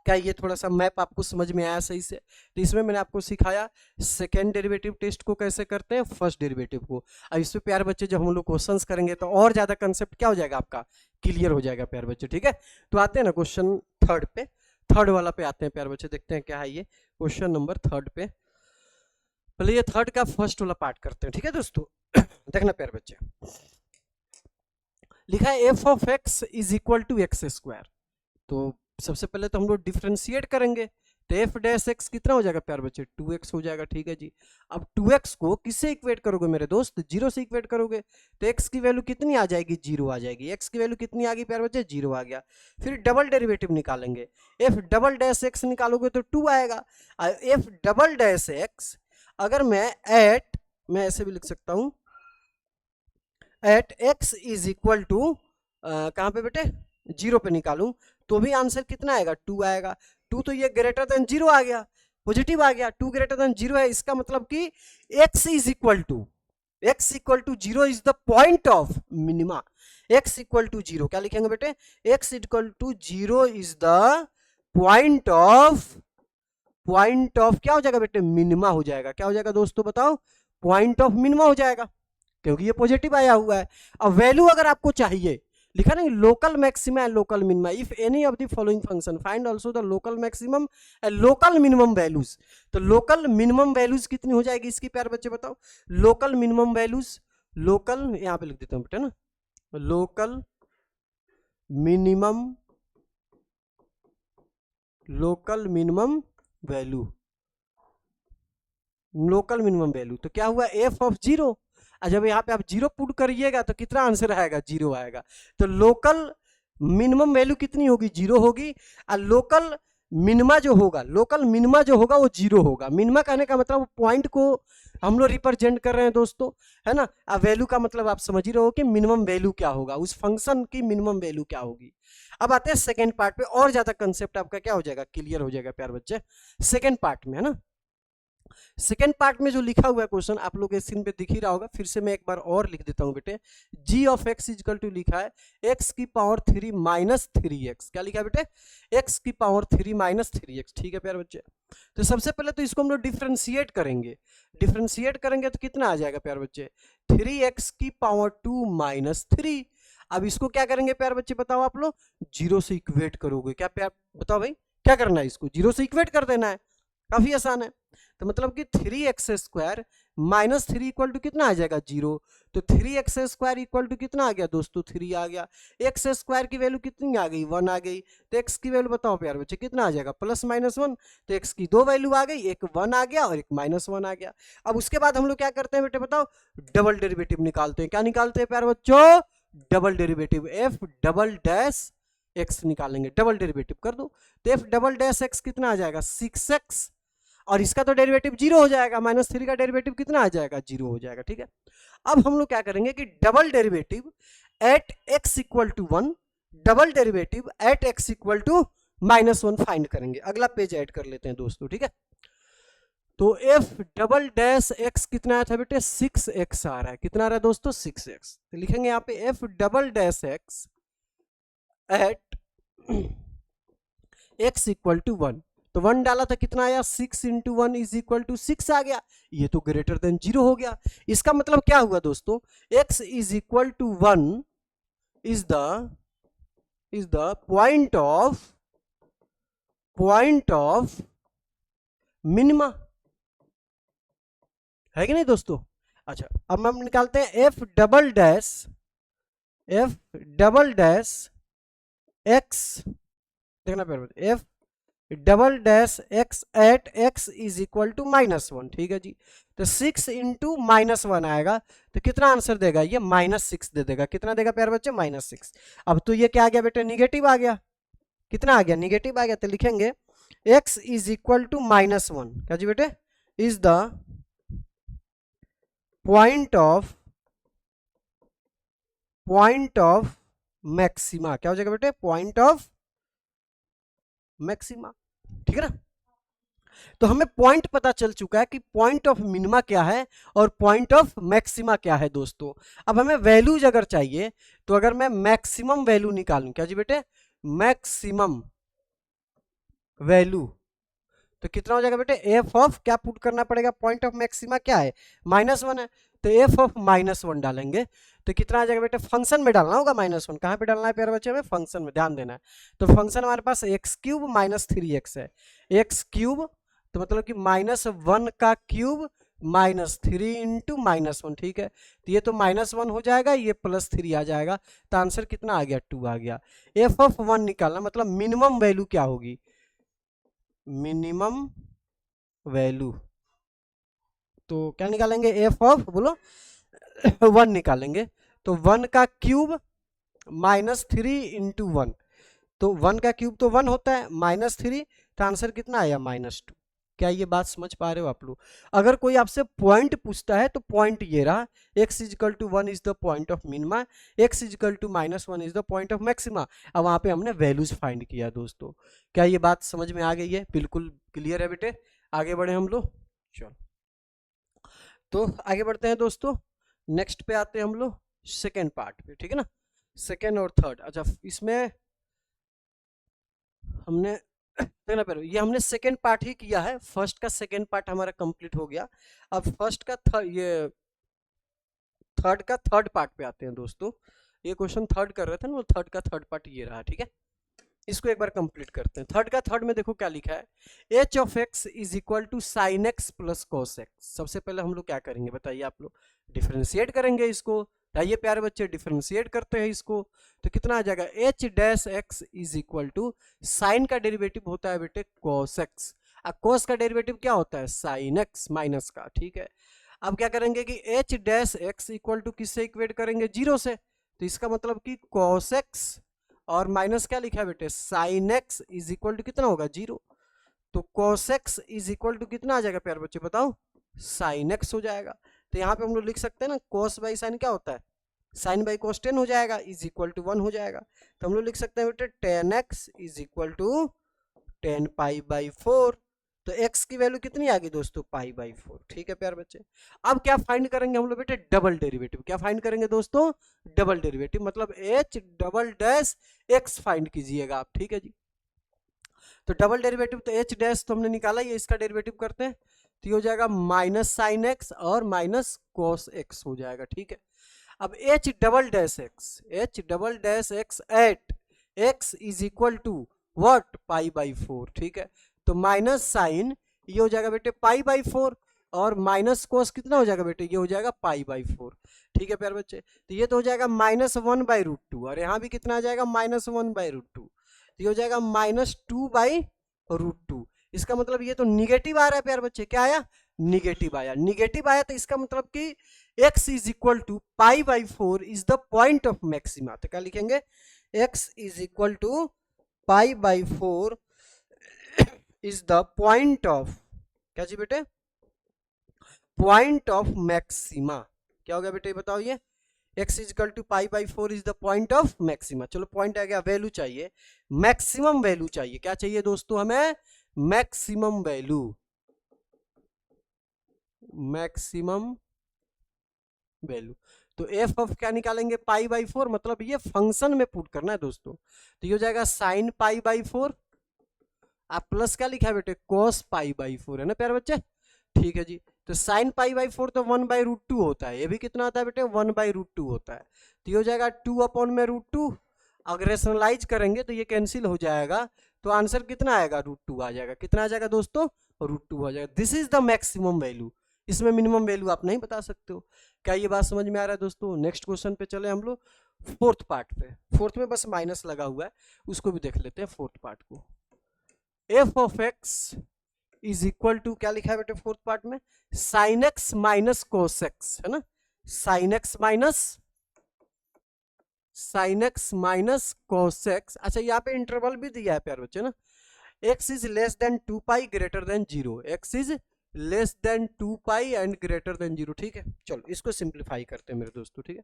A: क्या ये थोड़ा सा मैप आपको समझ में आया सही से? तो इसमें मैंने आपको सिखाया सेकेंड डेरिवेटिव टेस्ट को कैसे करते हैं, फर्स्ट डेरिवेटिव को। अब इस पे प्यारे बच्चे जब हम लोग क्वेश्चंस करेंगे तो और ज्यादा कंसेप्ट क्या हो जाएगा आपका, क्लियर हो जाएगा प्यारे बच्चे, ठीक है। तो आते हैं ना क्वेश्चन थर्ड पे, थर्ड वाला पे आते हैं प्यारे बच्चे, देखते हैं क्या है ये क्वेश्चन नंबर थर्ड पे। पहले ये थर्ड का फर्स्ट वाला पार्ट करते हैं, ठीक है दोस्तों। देखना प्यारे बच्चे, लिखा है F of x is equal to x square. तो सबसे पहले तो हम लोग डिफरेंशिएट करेंगे, तो एफ डैश एक्स कितना हो जाएगा प्यारे बच्चे, 2x हो जाएगा, ठीक है जी। अब 2x को किससे इक्वेट करोगे मेरे दोस्त, जीरो से इक्वेट करोगे, तो x की वैल्यू कितनी आ जाएगी, जीरो आ जाएगी। x की वैल्यू कितनी आ गई प्यारे बच्चे, जीरो आ गया। फिर डबल डेरिवेटिव निकालेंगे, एफ डबल डैश एक्स निकालोगे तो 2 आएगा। एफ डबल डैश एक्स अगर मैं ऐसे भी लिख सकता हूं, at x is equal to कहां पे बेटे, जीरो पे निकालूं तो भी आंसर कितना आएगा, 2 आएगा। 2 तो ये ग्रेटर देन जीरो आ गया, पॉजिटिव आ गया, 2 ग्रेटर देन जीरो है। इसका मतलब कि x is equal to zero is the point of minima. x equal to zero, क्या लिखेंगे बेटे, x equal to zero is the point of क्या हो जाएगा बेटे, मिनिमा हो जाएगा। क्या हो जाएगा दोस्तों बताओ, पॉइंट ऑफ मिनिमा हो जाएगा, क्योंकि ये पॉजिटिव आया हुआ है। अब वैल्यू अगर आपको चाहिए लिखा नहीं, local maxima and local minima if any of the following function find also the local maximum and local minimum values. तो लोकल मिनिमम वैल्यूज कितनी हो जाएगी इसकी प्यारे बच्चे बताओ? लोकल मिनिमम वैल्यूज, लोकल यहाँ पे लिख देता हूँ बेटा ना, local minimum, local minimum value, local minimum value. तो क्या हुआ, एफ ऑफ जीरो। जब यहाँ पे आप जीरो पुट करिएगा तो कितना आंसर आएगा, जीरो आएगा। तो लोकल मिनिमम वैल्यू कितनी होगी, जीरो होगी। और लोकल मिनिमा जो होगा, लोकल मिनिमा जो होगा वो जीरो होगा। मिनिमा कहने का मतलब पॉइंट को हम लोग रिप्रेजेंट कर रहे हैं दोस्तों, है ना। अब वैल्यू का मतलब आप समझ ही रहे हो कि मिनिमम वैल्यू क्या होगा, उस फंक्शन की मिनिमम वैल्यू क्या होगी। अब आते हैं सेकेंड पार्ट पे, और ज्यादा कंसेप्ट आपका क्या हो जाएगा, क्लियर हो जाएगा प्यार बच्चे सेकेंड पार्ट में, है ना। सेकेंड पार्ट में जो लिखा हुआ है क्वेश्चन आप लोग स्क्रीन पे दिख ही रहा होगा, फिर से मैं एक बार और लिख देता हूं बेटे। g of x is equal to लिखा है x की पावर 3 माइनस 3x। क्या लिखा है बेटे, x की पावर 3 माइनस 3x। ठीक है प्यारे बच्चे, तो सबसे पहले तो इसको हम लोग डिफ्रेंशिएट करेंगे। डिफ्रेंशिएट करेंगे तो कितना आ जाएगा प्यारे बच्चे, 3x की पावर 2 माइनस 3। अब इसको क्या करेंगे प्यारे बच्चे बताओ आप लोग, जीरो से इक्वेट करोगे। क्या प्यार बताओ भाई, क्या करना है, इसको जीरो से इक्वेट कर देना है, काफी आसान है। तो मतलब कि 3x square minus 3 equal to कितना आ जाएगा, जीरो। तो 3x स्क्वायर इक्वल टू कितना आ गया दोस्तों, 3 आ गया। x स्क्वायर की वैल्यू कितनी आ गई, 1 आ गई। तो x की वैल्यू बताओ प्यार बच्चे कितना आ जाएगा, प्लस माइनस 1। तो x की दो वैल्यू आ गई, एक 1 आ गया और एक माइनस 1 आ गया। अब उसके बाद हम लोग क्या करते हैं बेटे बताओ, डबल डेरिवेटिव निकालते हैं। क्या निकालते हैं प्यार बच्चों, double derivative, f double dash x निकालेंगे, डबल डेरिवेटिव कर दो। तो f डबल डैश x कितना आ जाएगा, 6x, और इसका तो डेरिवेटिव जीरो हो जाएगा, माइनस 3 का डेरिवेटिव कितना आ जाएगा, जीरो हो जाएगा। ठीक है, अब हम लोग क्या करेंगे कि double derivative at x equal to 1, double derivative at x equal to minus 1 find करेंगे। अगला पेज ऐड कर लेते हैं दोस्तों, ठीक है। तो f डबल डैश x कितना आया था बेटे, 6x आ रहा है। कितना आ रहा है दोस्तों, 6x। तो लिखेंगे यहाँ पे f double dash x at x equal to 1। तो 1 डाला था, कितना आया, 6 इंटू 1 इज इक्वल टू 6 आ गया। ये तो ग्रेटर देन 0 हो गया। इसका मतलब क्या हुआ दोस्तों, x is equal to 1 is the point of minima, है कि नहीं दोस्तों। अच्छा, अब हम निकालते हैं f डबल डैश x, देखना प्यारे, f double dash x at x is equal to minus 1। ठीक है जी, तो 6 इंटू माइनस 1 आएगा, तो कितना आंसर देगा, ये -6 दे देगा। कितना देगा प्यारे बच्चे, -6। अब तो ये क्या आ गया बेटे, निगेटिव आ गया। कितना आ गया, निगेटिव आ गया। तो लिखेंगे x इज इक्वल टू -1, क्या जी बेटे, is the point of maxima. क्या हो जाएगा बेटे, पॉइंट ऑफ मैक्सिमा। ठीक है ना। तो हमें पॉइंट पता चल चुका है कि पॉइंट ऑफ मिनिमा क्या है और पॉइंट ऑफ मैक्सिमा क्या है दोस्तों। अब हमें वैल्यूज अगर चाहिए, तो अगर मैं मैक्सिमम वैल्यू निकालूं, क्या जी बेटे, मैक्सिमम वैल्यू, तो कितना हो जाएगा बेटे, एफ ऑफ, क्या पुट करना पड़ेगा, पॉइंट ऑफ मैक्सिमा क्या है, -1 है। तो एफ ऑफ -1 डालेंगे, तो कितना आ जाएगा बेटे, फंक्शन में डालना होगा -1। कहां पे डालना है प्यारे बच्चे, हमें फंक्शन में ध्यान देना है। तो फंक्शन हमारे पास x क्यूब माइनस 3x है, x क्यूब, तो मतलब कि -1 का क्यूब माइनस 3 इंटू -1। ठीक है, तो ये तो -1 हो जाएगा, ये +3 आ जाएगा। तो आंसर कितना आ गया, 2 आ गया। एफ ऑफ 1 निकालना मतलब मिनिमम वैल्यू क्या होगी, मिनिमम वैल्यू। तो क्या निकालेंगे, एफ ऑफ, बोलो 1 निकालेंगे। तो 1 का क्यूब -3 इंटू 1, तो 1 का क्यूब तो 1 होता है, -3, तो आंसर कितना आया, -2। क्या ये बात समझ पा रहे हो आप लोग। अगर कोई आपसे पॉइंट पूछता है तो पॉइंट ये रहा, x is equal to 1 is the point of minima, x is equal to -1 is the point of maxima. अब वहां पे हमने वैल्यूज फाइंड किया दोस्तों। क्या ये बात समझ में आ गई है, बिल्कुल क्लियर है बेटे। आगे बढ़े हम लोग, चलो तो आगे बढ़ते हैं दोस्तों। नेक्स्ट पे आते हैं हम लोग सेकेंड पार्ट पे, ठीक है ना, सेकेंड और थर्ड। अच्छा, इसमें हमने देखना पड़ेगा, ये हमने सेकेंड पार्ट ही किया है, फर्स्ट का सेकेंड पार्ट हमारा कंप्लीट हो गया। अब फर्स्ट का ये थर्ड का थर्ड पार्ट पे आते हैं दोस्तों। ये क्वेश्चन थर्ड कर रहे थे ना, वो थर्ड का थर्ड पार्ट ये रहा, ठीक है। इसको एक बार कंप्लीट करते हैं। थर्ड का थर्ड में देखो क्या लिखा है, h of x is equal to sine x plus cos x. सबसे पहले हम लोग क्या करेंगे बताइए आप लोग, डिफरेंशिएट करेंगे इसको। आइए प्यारे बच्चे डिफरेंशिएट करते हैं इसको, तो कितना आ जाएगा, h dash x is equal to sine का डेरिवेटिव होता है बेटे कॉस एक्स, और कॉस का डेरिवेटिव क्या होता है, साइन एक्स माइनस का, ठीक है। अब क्या करेंगे कि h dash x equal to किससे इक्वेट करेंगे, जीरो से, तो इसका मतलब कि कॉस एक्स और माइनस क्या लिखा है बेटे, sine x is equal to कितना होगा, जीरो। तो cos x is equal to कितना आ जाएगा प्यारे बच्चे बताओ, साइन एक्स हो जाएगा। तो यहाँ पे हम लोग लिख सकते हैं ना, कॉस बाई साइन क्या होता है, साइन बाई कॉस 10 हो जाएगा, इज इक्वल टू 1 हो जाएगा। तो हम लोग लिख सकते हैं बेटे tan x is equal to 10 pi by 4। तो x की वैल्यू कितनी आ गई दोस्तों, पाई बाई 4, ठीक है प्यारे बच्चे। अब क्या फाइंड करेंगे हम लोग बेटे, डबल डेरिवेटिव। क्या फाइंड करेंगे दोस्तों, डबल डेरिवेटिव, मतलब h double dash x find कीजिएगा आप, ठीक है जी। तो डबल डेरिवेटिव तो h डैश तो हमने निकाला, ये इसका डेरिवेटिव करते हैं, तो ये हो जाएगा माइनस साइन एक्स और माइनस कॉस एक्स हो जाएगा, ठीक है। अब h double dash x at x is equal to what, pi by 4, ठीक है। तो माइनस साइन ये हो जाएगा बेटे पाई बाई 4, और माइनस कोस कितना हो जाएगा बेटे, ये हो जाएगा पाई बाई 4, ठीक है प्यारे बच्चे। तो ये तो हो जाएगा माइनस 1 बाई रूट 2, और यहाँ भी कितना आ जाएगा, माइनस 1 बाई रूट 2, तो ये हो जाएगा माइनस 2 बाई रूट 2। इसका मतलब ये तो निगेटिव आ रहा है प्यारे बच्चे, क्या आया, निगेटिव आया। निगेटिव आया तो इसका मतलब कि x is equal to pi by 4 is the point of maxima. तो क्या लिखेंगे, x is equal to pi by 4 is the point of, क्या जी बेटे, पॉइंट ऑफ मैक्सिमा। क्या हो गया बेटे बताओ, ये x is equal to pi by 4 is the point of maxima. चलो पॉइंट आ गया, वैल्यू चाहिए, मैक्सिमम वैल्यू चाहिए। क्या चाहिए दोस्तों हमें, मैक्सिमम वैल्यू, मैक्सिमम वैल्यू। तो एफ ऑफ क्या निकालेंगे, पाई बाई 4, मतलब ये फंक्शन में पुट करना है दोस्तों। तो ये हो जाएगा साइन पाई बाई 4, आप प्लस क्या लिखा है बेटे, कॉस पाई बाई 4, है ना प्यारे बच्चे, ठीक है जी। तो साइन पाई बाई 4 तो 1 बाई रूट 2 होता है, ये भी कितना आता है बेटे, 1 बाई रूट 2 होता है। तो ये हो जाएगा 2 अपॉन में रूट 2, अगर रेशनलाइज करेंगे तो ये कैंसिल हो जाएगा, तो आंसर कितना आएगा, रूट 2 आ जाएगा। कितना आ जाएगा दोस्तों, रूट 2 आ जाएगा। This is the maximum value, इसमें मिनिमम वैल्यू आप नहीं बता सकते हो। क्या ये बात समझ में आ रहा है दोस्तों। नेक्स्ट क्वेश्चन पे चले हम लोग, फोर्थ पार्ट पे। फोर्थ में बस माइनस लगा हुआ है, उसको भी देख लेते हैं फोर्थ पार्ट को। F of x is equal to क्या लिखा है बेटे फोर्थ पार्ट में, sine x minus cos x, है ना, sine x minus cos x. अच्छा यहाँ पे इंटरवल भी दिया है प्यारे बच्चे ना, x is less then 2 pi greater than 0, x is less then 2 pi and greater than 0, ठीक है। चलो इसको सिंप्लीफाई करते हैं मेरे दोस्तों, ठीक है।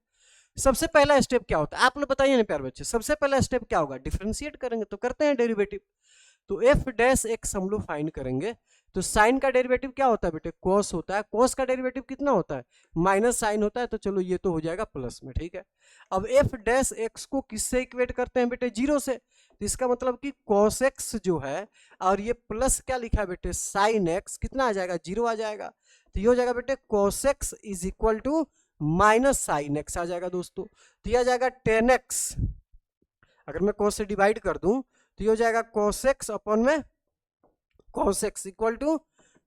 A: सबसे पहला स्टेप क्या होता है, आप लोग बताइए ना प्यारे बच्चे, सबसे पहला स्टेप क्या होगा, डिफरेंशिएट करेंगे, तो करते हैं डेरिवेटिव। तो एफ डैश एक्स हम लोग फाइंड करेंगे, तो साइन का डेरिवेटिव क्या होता है बेटे, कॉस होता है, कॉस का डेरिवेटिव कितना होता है, माइनस साइन होता है, तो चलो ये तो हो जाएगा प्लस में, ठीक है। अब एफ डैश एक्स को किससे इक्वेट करते हैं बेटे, जीरो से, तो इसका मतलब कि कॉस एक्स जो है, और ये प्लस क्या लिखा है बेटे, साइन एक्स, कितना आ जाएगा, जीरो आ जाएगा। तो ये हो जाएगा बेटे cos x is equal to minus sine x आ जाएगा दोस्तों। तो ये आ जाएगा 10x, अगर मैं कॉस से डिवाइड कर दूं तो ये हो जाएगा cos x अपॉन में cos x equal to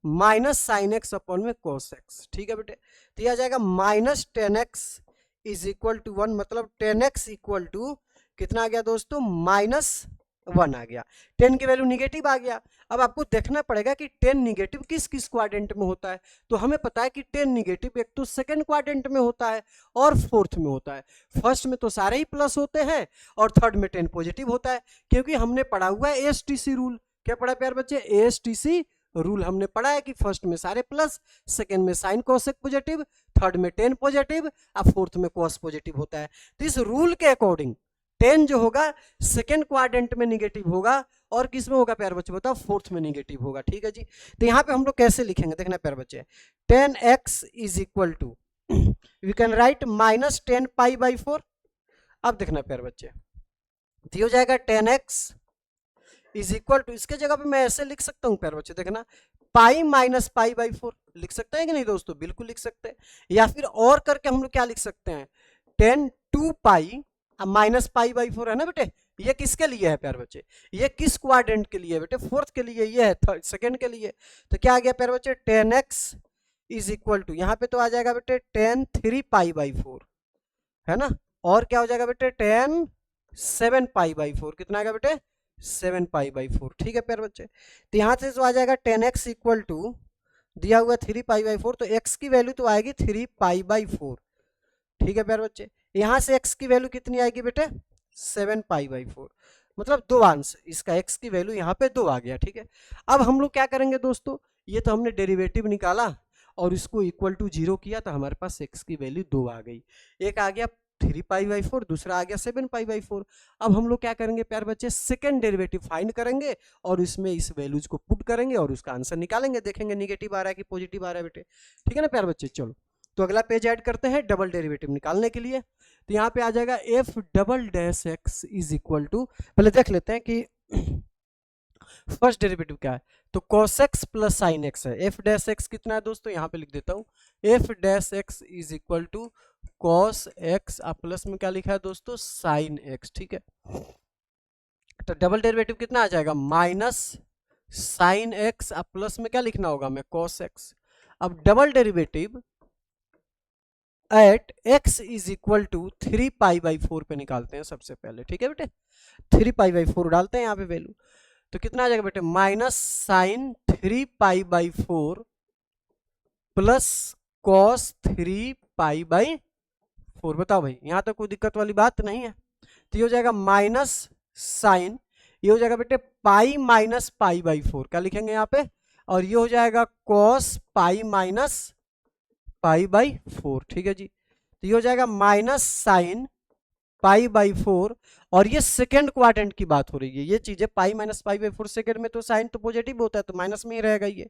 A: minus sine x upon में cos x, ठीक है बेटे। तो ये आ जाएगा minus 10x is equal to 1, मतलब 10x इक्वल टू कितना आ गया दोस्तों, -1 आ गया। 10 की वैल्यू निगेटिव आ गया। अब आपको देखना पड़ेगा कि 10 निगेटिव किस किस क्वाड्रेंट में होता है। तो हमें पता है कि 10 निगेटिव एक तो सेकंड क्वाड्रेंट में होता है और फोर्थ में होता है। फर्स्ट में तो सारे ही प्लस होते हैं और थर्ड में 10 पॉजिटिव होता है, क्योंकि हमने पढ़ा हुआ है एएसटीसी रूल। क्या पढ़ा प्यारे बच्चे, एएसटीसी रूल हमने पढ़ा है कि फर्स्ट में सारे प्लस, सेकंड में साइन कोसेक पॉजिटिव, थर्ड में 10 पॉजिटिव, अब फोर्थ में कॉस पॉजिटिव होता है। तो इस रूल के अकॉर्डिंग 10 जो होगा सेकेंड क्वाड्रेंट में निगेटिव होगा और किस में होगा प्यारे बच्चे बताओ, फोर्थ में निगेटिव होगा, ठीक है जी। तो यहाँ पे हम लोग कैसे लिखेंगे देखना प्यारे बच्चे, 10x is equal to we can write minus 10 pi by 4। अब देखना प्यारे बच्चे, तो हो जाएगा 10x इज इक्वल टू, इसके जगह पे मैं ऐसे लिख सकता हूँ प्यारे बच्चे, देखना पाई माइनस पाई बाई 4 लिख सकते हैं कि नहीं दोस्तों, बिल्कुल लिख सकते हैं। या फिर और करके हम लोग क्या लिख सकते हैं, 10 2 पाई अब माइनस पाई बाई 4 है ना बेटे, ये किसके लिए है प्यारे बच्चे, ये किस क्वाड्रेंट के लिए है बेटे, फोर्थ के लिए, ये है सेकंड के लिए। तो क्या आ गया प्यारे बच्चे, 10x इज इक्वल टू, यहाँ पे तो आ जाएगा बेटे 10 3 पाई बाई 4 है ना, और क्या हो जाएगा बेटे 10 7 पाई बाई 4, कितना आएगा बेटे 7 पाई बाई 4। ठीक है प्यारे बच्चे, तो यहाँ से जो आ जाएगा 10x इक्वल टू दिया हुआ 3 पाई बाई 4, तो x की वैल्यू तो आएगी 3 पाई बाई 4। ठीक है प्यारे बच्चे, यहाँ से x की वैल्यू कितनी आएगी बेटे 7 पाई बाई 4, मतलब 2 अंश, इसका x की वैल्यू यहाँ पे 2 आ गया। ठीक है, अब हम लोग क्या करेंगे दोस्तों, ये तो हमने डेरिवेटिव निकाला और इसको इक्वल टू 0 किया, तो हमारे पास x की वैल्यू 2 आ गई, एक आ गया 3 पाई बाई 4, दूसरा आ गया 7 पाई बाई 4। अब हम लोग क्या करेंगे प्यारे बच्चे, सेकंड डेरिवेटिव फाइंड करेंगे और इसमें इस वैल्यूज को पुट करेंगे और उसका आंसर निकालेंगे, देखेंगे निगेटिव आ रहा है कि पॉजिटिव आ रहा है बेटे। ठीक है ना प्यारे बच्चे, चलो तो अगला पेज ऐड करते हैं डबल डेरिवेटिव निकालने के लिए। तो यहाँ पे आ जाएगा f double dash x is equal to, पहले देख लेते हैं कि फर्स्ट डेरिवेटिव क्या है, तो cos x plus sine x है, एफ डैश एक्स कितना है दोस्तों, यहाँ पे लिख देता हूँ, f dash x is equal to cos x, आप प्लस में क्या लिखा है दोस्तों साइन x। ठीक है, तो डबल डेरिवेटिव कितना आ जाएगा माइनस साइन x, अब प्लस में क्या लिखना होगा हमें cos x। अब double derivative at x is equal to 3 pi by 4 पे निकालते हैं सबसे पहले। ठीक है बेटे, 3 पाई बाई 4 डालते हैं यहाँ पे वैल्यू, तो कितना आ जाएगा बेटे minus sine 3 pi by 4 plus cos 3 pi by 4। बताओ भाई, यहाँ तक कोई दिक्कत वाली बात नहीं है। तो ये हो जाएगा माइनस साइन, ये हो जाएगा बेटे पाई माइनस पाई बाई 4, क्या लिखेंगे यहाँ पे, और ये हो जाएगा cos pi minus pi by 4। ठीक है जी, तो ये हो जाएगा माइनस साइन पाई बाई 4, और ये सेकेंड क्वाड्रेंट की बात हो रही है, ये चीजें पाई माइनस पाई बाई 4 सेकेंड में तो साइन तो पॉजिटिव होता है, तो माइनस में ही रहेगा ये,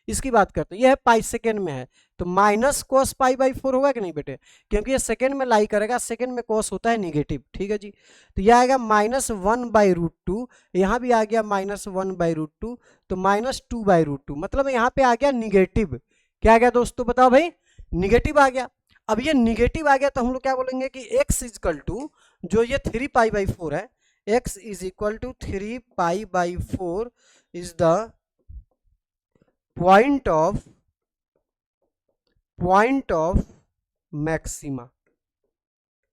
A: इसकी बात करते हैं, ये है पाई सेकेंड में है, तो माइनस कॉस पाई बाई 4 होगा कि नहीं बेटे, क्योंकि ये सेकेंड में लाई करेगा, सेकेंड में कॉस होता है निगेटिव। ठीक है जी, तो यह आएगा माइनस 1 बाई रूट 2, यहाँ भी आ गया माइनस 1 बाई रूट 2, तो माइनस 2 बाई रूट 2, मतलब यहाँ पे आ गया निगेटिव। क्या आ गया दोस्तों बताओ भाई, निगेटिव आ गया। अब ये निगेटिव आ गया तो हम लोग क्या बोलेंगे कि x इज इक्वल टू, जो ये 3 पाई बाई 4 है, x is equal to 3 pi by 4 is the point of maxima,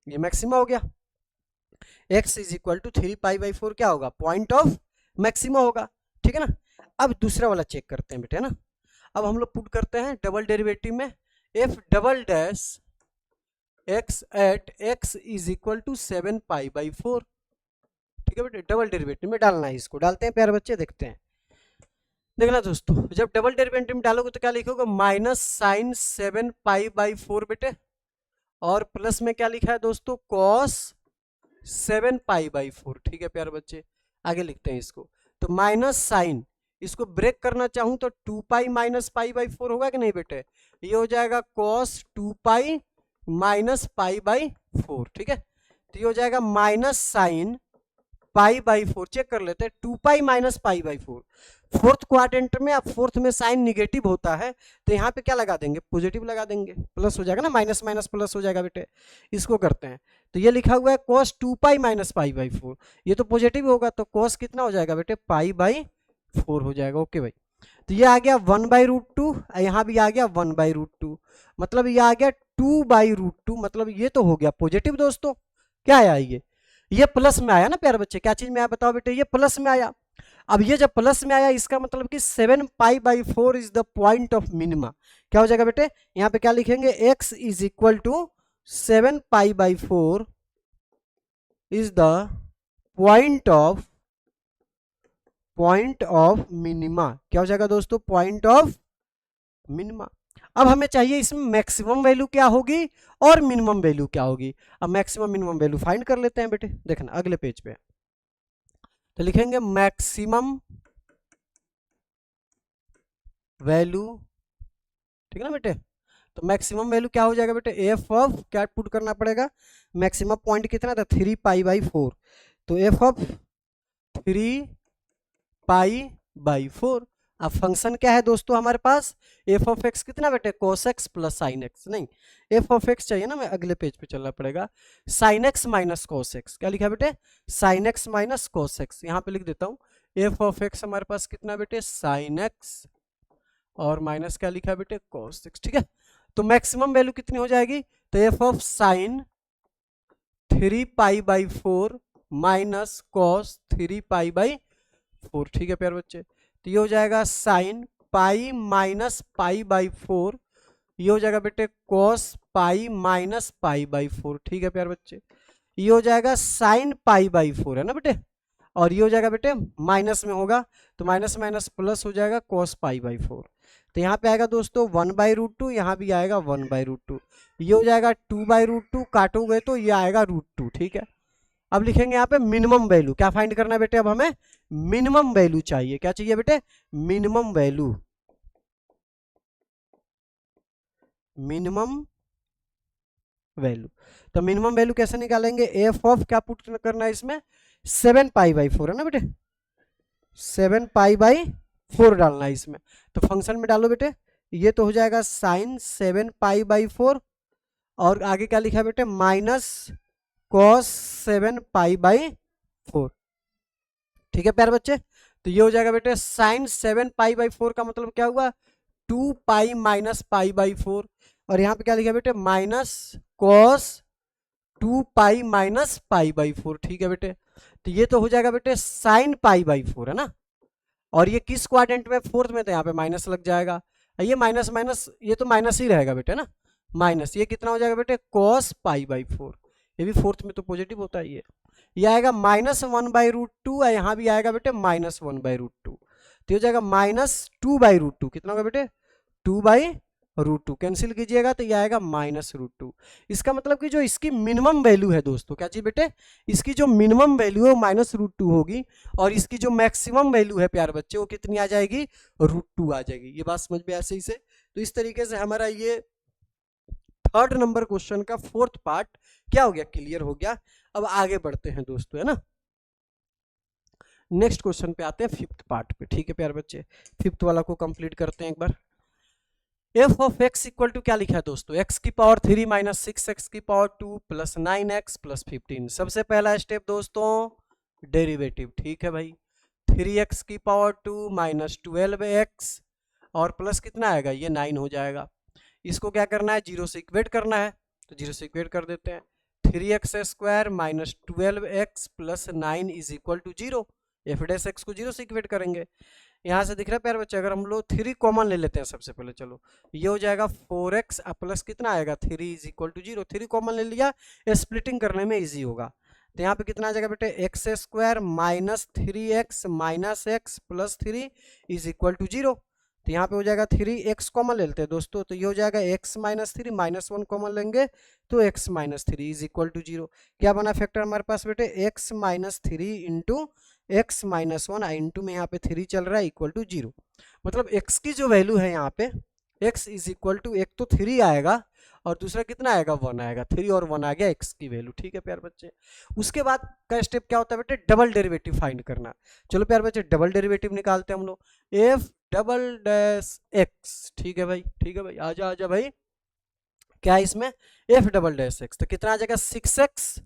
A: ये मैक्सिमा हो गया। x is equal to 3 pi by 4 क्या होगा, पॉइंट ऑफ मैक्सिमा होगा। ठीक है ना, अब दूसरा वाला चेक करते हैं बेटे, है ना, अब हम लोग पुट करते हैं डबल डेरिवेटिव में, f double dash x at x is equal to 7 pi by 4। ठीक है बेटे, डबल डेरिवेटिव में डालना है, इसको डालते हैं प्यारे बच्चे, देखते हैं। देखना दोस्तों, जब डबल डेरिवेटिव में डालोगे तो क्या लिखोगे माइनस साइन 7 पाई बाई 4 बेटे, और प्लस में क्या लिखा है दोस्तों कॉस 7 पाई बाई 4। ठीक है प्यारे बच्चे, आगे लिखते हैं इसको, तो माइनस साइन, इसको ब्रेक करना चाहूं तो 2 पाई माइनस पाई बाई 4 होगा कि नहीं बेटे, ये हो जाएगा cos 2 pi minus pi by 4। ठीक है, तो ये हो जाएगा minus sine pi by 4, check कर लेते हैं, 2 pi minus pi by 4, fourth quadrant में, अब फोर्थ में साइन निगेटिव होता है, तो यहाँ पे क्या लगा देंगे पॉजिटिव लगा देंगे, प्लस हो जाएगा ना, माइनस माइनस प्लस हो जाएगा बेटे। इसको करते हैं, तो ये लिखा हुआ है cos 2 pi minus pi by 4, ये तो पॉजिटिव होगा, तो cos कितना हो जाएगा बेटे पाई बाई 4 हो जाएगा। ओके भाई, तो ये आ गया 1 बाई रूट 2, यहाँ भी आ गया 1 बाई रूट 2, मतलब ये आ गया 2 बाई रूट 2, मतलब ये तो हो गया पॉजिटिव दोस्तों। क्या आया ये प्लस में आया ना प्यारे बच्चे, क्या चीज में आया बताओ बेटे, ये प्लस में आया। अब ये जब प्लस में आया, इसका मतलब कि 7 pi by 4 is the point of minima. क्या हो जाएगा बेटे, यहाँ पे क्या लिखेंगे, x is equal to 7 pi by 4 is the point of minima. क्या हो जाएगा दोस्तों, पॉइंट ऑफ मिनिमा। अब हमें चाहिए इसमें मैक्सिमम वैल्यू क्या होगी और मिनिमम वैल्यू क्या होगी। अब मैक्सिमम मिनिमम वैल्यू फाइंड कर लेते हैं बेटे, देखना अगले पेज पे, तो लिखेंगे मैक्सिमम वैल्यू। ठीक है ना बेटे, तो मैक्सिमम वैल्यू क्या हो जाएगा बेटे, एफ ऑफ क्या पुट करना पड़ेगा, मैक्सिमम पॉइंट कितना था 3 पाई बाई 4, तो एफ ऑफ 3 पाई बाई 4 अब फंक्शन क्या है दोस्तों हमारे पास, एफ ऑफ एक्स कितना बेटे, cos x plus sine x, नहीं एफ ऑफ एक्स चाहिए ना, मैं अगले पेज पे चलना पड़ेगा, sign x minus cos x, क्या लिखा बेटे, sine x minus cos x, यहाँ पे लिख देता हूँ एफ ऑफ एक्स हमारे पास कितना बेटे, साइन एक्स और माइनस क्या लिखा बेटे, cos x, ठीक है। तो मैक्सिमम वैल्यू कितनी हो जाएगी, तो f of sine 3π/4 minus cos 3π/4, ठीक है प्यारे बच्चे। तो ये हो जाएगा साइन पाई माइनस π/4, ये हो जाएगा बेटे कॉस पाई माइनस π/4, ठीक है प्यारे बच्चे। ये हो जाएगा साइन π/4 है ना बेटे, और ये हो जाएगा बेटे माइनस में होगा तो माइनस माइनस प्लस हो जाएगा cos π/4। तो यहाँ पे आएगा दोस्तों 1/√2, यहाँ भी आएगा 1/√2, ये हो जाएगा 2/√2, काटोगे तो ये आएगा √2, ठीक है। अब लिखेंगे यहाँ पे मिनिमम वैल्यू, क्या फाइंड करना है बेटे, अब हमें मिनिमम वैल्यू चाहिए, क्या चाहिए बेटे, मिनिमम वैल्यू, मिनिमम वैल्यू। तो मिनिमम वैल्यू कैसे निकालेंगे, एफ ऑफ क्या पुट करना है इसमें, 7π/4 है ना बेटे, 7π/4 डालना है इसमें। तो फंक्शन में डालो बेटे, ये तो हो जाएगा साइन 7π/4 और आगे क्या लिखा है बेटे, माइनस cos 7π/4, ठीक है प्यारे बच्चे। तो ये हो जाएगा बेटे साइन 7π/4 का मतलब क्या हुआ, 2π माइनस π/4, और यहाँ पे क्या लिखा बेटे, माइनस cos 2π माइनस π/4, ठीक है बेटे। तो ये तो हो जाएगा बेटे साइन π/4 है ना, और ये किस क्वाड्रेंट में, फोर्थ में, तो यहाँ पे माइनस लग जाएगा, ये माइनस माइनस ये तो माइनस ही रहेगा बेटे ना, माइनस ये कितना हो जाएगा बेटे cos π/4, ये भी फोर्थ में तो पॉजिटिव होता है, ये आएगा माइनस 1/√2 और यहाँ भी आएगा बेटे माइनस 1/√2, तो हो जाएगा माइनस 2/√2, कितना होगा बेटे 2/√2, कैंसिल कीजिएगा तो ये आएगा माइनस √2। इसका मतलब कि जो इसकी मिनिमम वैल्यू है दोस्तों, क्या चीज बेटे, इसकी जो मिनिमम वैल्यू है वो माइनस √2 होगी, और इसकी जो मैक्सिमम वैल्यू है प्यारे बच्चे वो कितनी आ जाएगी, √2 आ जाएगी। ये बात समझ में ऐसे ही से, तो इस तरीके से हमारा ये थर्ड नंबर क्वेश्चन का फोर्थ पार्ट क्या हो गया, क्लियर हो गया। अब आगे बढ़ते हैं दोस्तों, है ना, नेक्स्ट क्वेश्चन पे आते हैं, फिफ्थ पार्ट पे, ठीक है प्यारे बच्चे, फिफ्थ वाला को कंप्लीट करते हैं एक बार। F of x equal to क्या लिखा है दोस्तों, एक्स की पावर 3 माइनस 6x की पावर 2 प्लस 9x प्लस 15। सबसे पहला स्टेप दोस्तों डेरिवेटिव, ठीक है भाई, 3x की पावर 2 माइनस 12x और प्लस कितना आएगा, ये 9 हो जाएगा। इसको क्या करना है, जीरो से इक्वेट करना है, तो जीरो से इक्वेट कर देते हैं, 3x² minus 12x plus 9 is equal to 0, f dash x को जीरो से इक्वेट करेंगे। यहाँ से दिख रहा है प्यारे बच्चे, अगर हम लोग 3 कॉमन ले लेते हैं सबसे पहले, चलो ये हो जाएगा 4x प्लस कितना आएगा 3 इज इक्वल टू 0, 3 कॉमन ले लिया, स्प्लिटिंग करने में इजी होगा। तो यहाँ पे कितना आ जाएगा बेटे, x² minus 3x minus x plus 3 is equal to 0। तो यहाँ पे हो जाएगा 3x कॉमन ले लेते हैं दोस्तों, तो ये हो जाएगा x माइनस 3 माइनस 1 कॉमन लेंगे तो x minus 3 is equal to 0। क्या बना फैक्टर हमारे पास बेटे, x minus 3 into x minus 1 into में यहाँ पे 3 चल रहा है इक्वल टू 0। मतलब x की जो वैल्यू है यहाँ पे x इज इक्वल टू, एक तो 3 आएगा और दूसरा कितना आएगा 1 आएगा, 3 और 1 आ गया x की वैल्यू, ठीक है प्यार बच्चे। उसके बाद का स्टेप क्या होता है बेटे, डबल डेरिवेटिव फाइंड करना। चलो प्यार बच्चे डबल डेरिवेटिव निकालते हैं हम लोग, एफ डबल डैश एक्स, ठीक है भाई, ठीक है भाई, आजा आजा भाई, क्या है इसमें एफ डबल डैश एक्स, तो कितना आ जाएगा 6x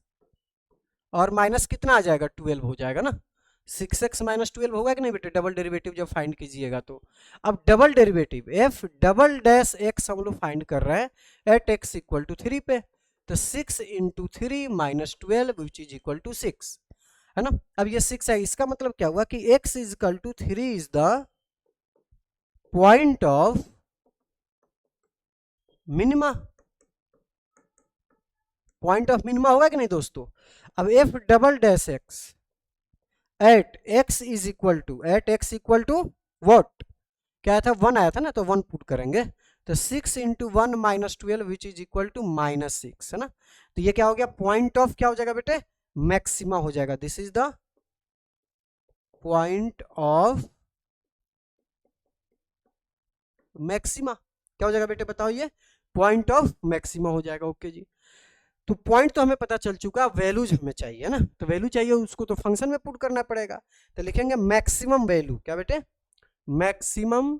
A: और माइनस कितना आ जाएगा 12 हो जाएगा ना, 6x माइनस 12 होगा कि नहीं बेटे, डबल डेरिवेटिव जब फाइंड कीजिएगा तो। अब double derivative F double dash x हम लोग फाइंड कर रहे हैं एट x इक्वल टू 3 पे, तो 6 into 3 minus 12 which is equal to 6, है ना। अब ये 6 है, इसका मतलब क्या हुआ कि x is equal to 3 is the point of minima, point of minima होगा कि नहीं दोस्तों। अब f double dash x at x is equal to, at x equal to what, क्या था 1 आया था ना, तो 1 पुट करेंगे, तो 6 into 1 minus 12 which is equal to minus 6, है ना। तो ये क्या हो गया, पॉइंट ऑफ क्या हो जाएगा बेटे, मैक्सिमा हो जाएगा, this is the point of maxima, क्या हो जाएगा बेटे बताओ, ये पॉइंट ऑफ मैक्सिमा हो जाएगा, ओके जी। तो पॉइंट तो हमें पता चल चुका, वैल्यूज हमें चाहिए ना, तो वैल्यू चाहिए उसको तो फंक्शन में पुट करना पड़ेगा, तो लिखेंगे मैक्सिमम वैल्यू, क्या बेटे मैक्सिमम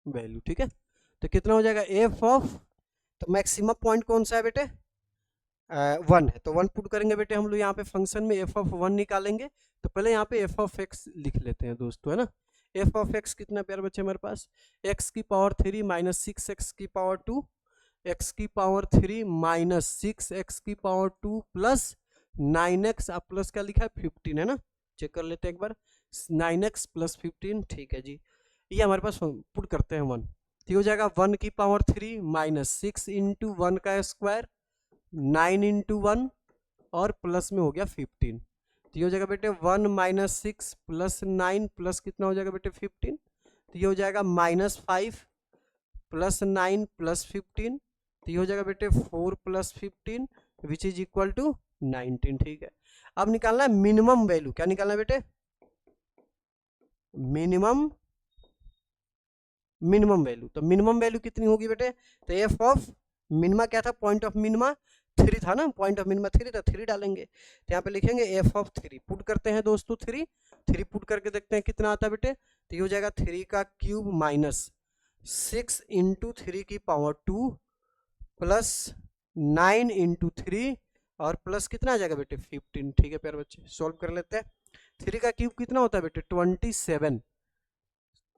A: वैल्यू, ठीक है। तो कितना हो जाएगा एफ ऑफ, तो मैक्सिमम पॉइंट कौन सा है बेटे, 1 है, तो 1 पुट करेंगे बेटे हम लोग यहाँ पे फंक्शन में, एफ ऑफ 1 निकालेंगे। तो पहले यहाँ पे एफ ऑफ एक्स लिख लेते हैं दोस्तों, है ना। एफ ऑफ एक्स कितना प्यार बच्चे हमारे पास, एक्स की पावर 3 माइनस 6 एक्स की पावर 2, एक्स की पावर 3 माइनस 6 एक्स की पावर 2 प्लस 9x, आप प्लस क्या लिखा है 15, है ना। चेक कर लेते हैं एक बार, 9x प्लस 15, ठीक है जी। ये हमारे पास पुट करते हैं 1, तो हो जाएगा 1 की पावर 3 माइनस 6 इंटू 1 का स्क्वायर 9 इंटू 1 और प्लस में हो गया 15, तो ये हो जाएगा बेटे 1 माइनस 6 प्लस 9 प्लस कितना हो जाएगा बेटे 15, तो ये हो जाएगा माइनस 5 प्लस 9 प्लस 15, तो ये हो जाएगा बेटे 4 plus 15 which is equal to 19, ठीक है। अब निकालना है मिनिमम वैल्यू, क्या निकालना है बेटे, मिनिमम वैल्यू। तो मिनिमम वैल्यू कितनी होगी बेटे, तो एफ ऑफ मिनिमा क्या था, पॉइंट ऑफ मिनिमा 3 था ना, पॉइंट ऑफ मिनिमा 3 था, 3 डालेंगे, तो यहाँ पे लिखेंगे एफ ऑफ 3, पुट करते हैं दोस्तों 3 पुट करके देखते हैं कितना आता है बेटे, तो ये हो जाएगा 3 का क्यूब माइनस 6 इंटू 3 की पावर 2 प्लस 9 इंटू 3 और प्लस कितना आ जाएगा बेटे 15, ठीक है प्यारे बच्चे। सॉल्व कर लेते हैं, 3 का क्यूब कितना होता है बेटे 27,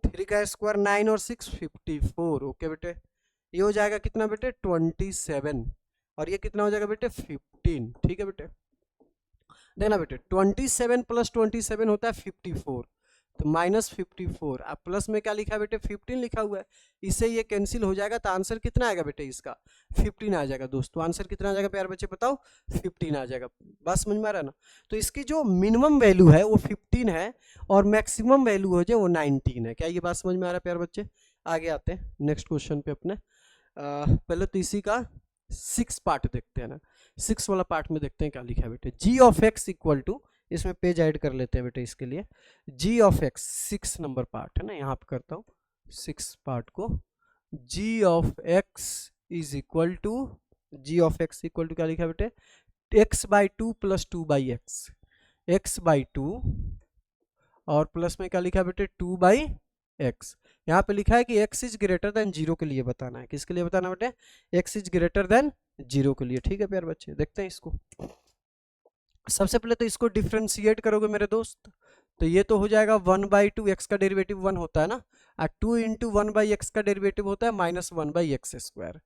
A: 3 का स्क्वायर 9 और 6 54, ओके बेटे। ये हो जाएगा कितना बेटे 27 और ये कितना हो जाएगा बेटे 15, ठीक है बेटे। देखना बेटे 27 प्लस 27 होता है 54, तो माइनस 54, अब प्लस में क्या लिखा है बेटे 15 लिखा हुआ है, इससे ये कैंसिल हो जाएगा, तो आंसर कितना आएगा बेटे इसका 15 आ जाएगा दोस्तों। आंसर कितना आ जाएगा प्यारे बच्चे बताओ, 15 आ जाएगा। बात समझ में आ रहा है ना। तो इसकी जो मिनिमम वैल्यू है वो 15 है और मैक्सिमम वैल्यू हो जाए वो 19 है। क्या ये बात समझ में आ रहा है प्यारे बच्चे। आगे आते हैं नेक्स्ट क्वेश्चन पे अपने। पहले तो इसी का 6 पार्ट देखते हैं ना, 6 वाला पार्ट में देखते हैं क्या लिखा है बेटे। G of x equal to, इसमें पेज ऐड कर लेते हैं बेटे इसके लिए, g of x 6 number part है ना, यहाँ पे करता हूँ 6 पार्ट को। G of x is equal to, g of x equal to क्या लिखा है बेटे x by 2 plus 2 by x, x by 2 और प्लस में क्या लिखा है बेटे 2 बाई एक्स। यहाँ पे लिखा है कि x इज ग्रेटर देन 0 के लिए बताना है, किसके लिए बताना बेटे x इज ग्रेटर देन 0 के लिए, ठीक है प्यारे बच्चे। देखते हैं इसको, सबसे पहले तो इसको डिफ्रेंशिएट करोगे मेरे दोस्त, तो ये तो हो जाएगा 1/2 x का डेरिवेटिव 1 होता है ना, और 2 इंटू 1/x का डेरिवेटिव होता है माइनस 1/x स्क्वायर,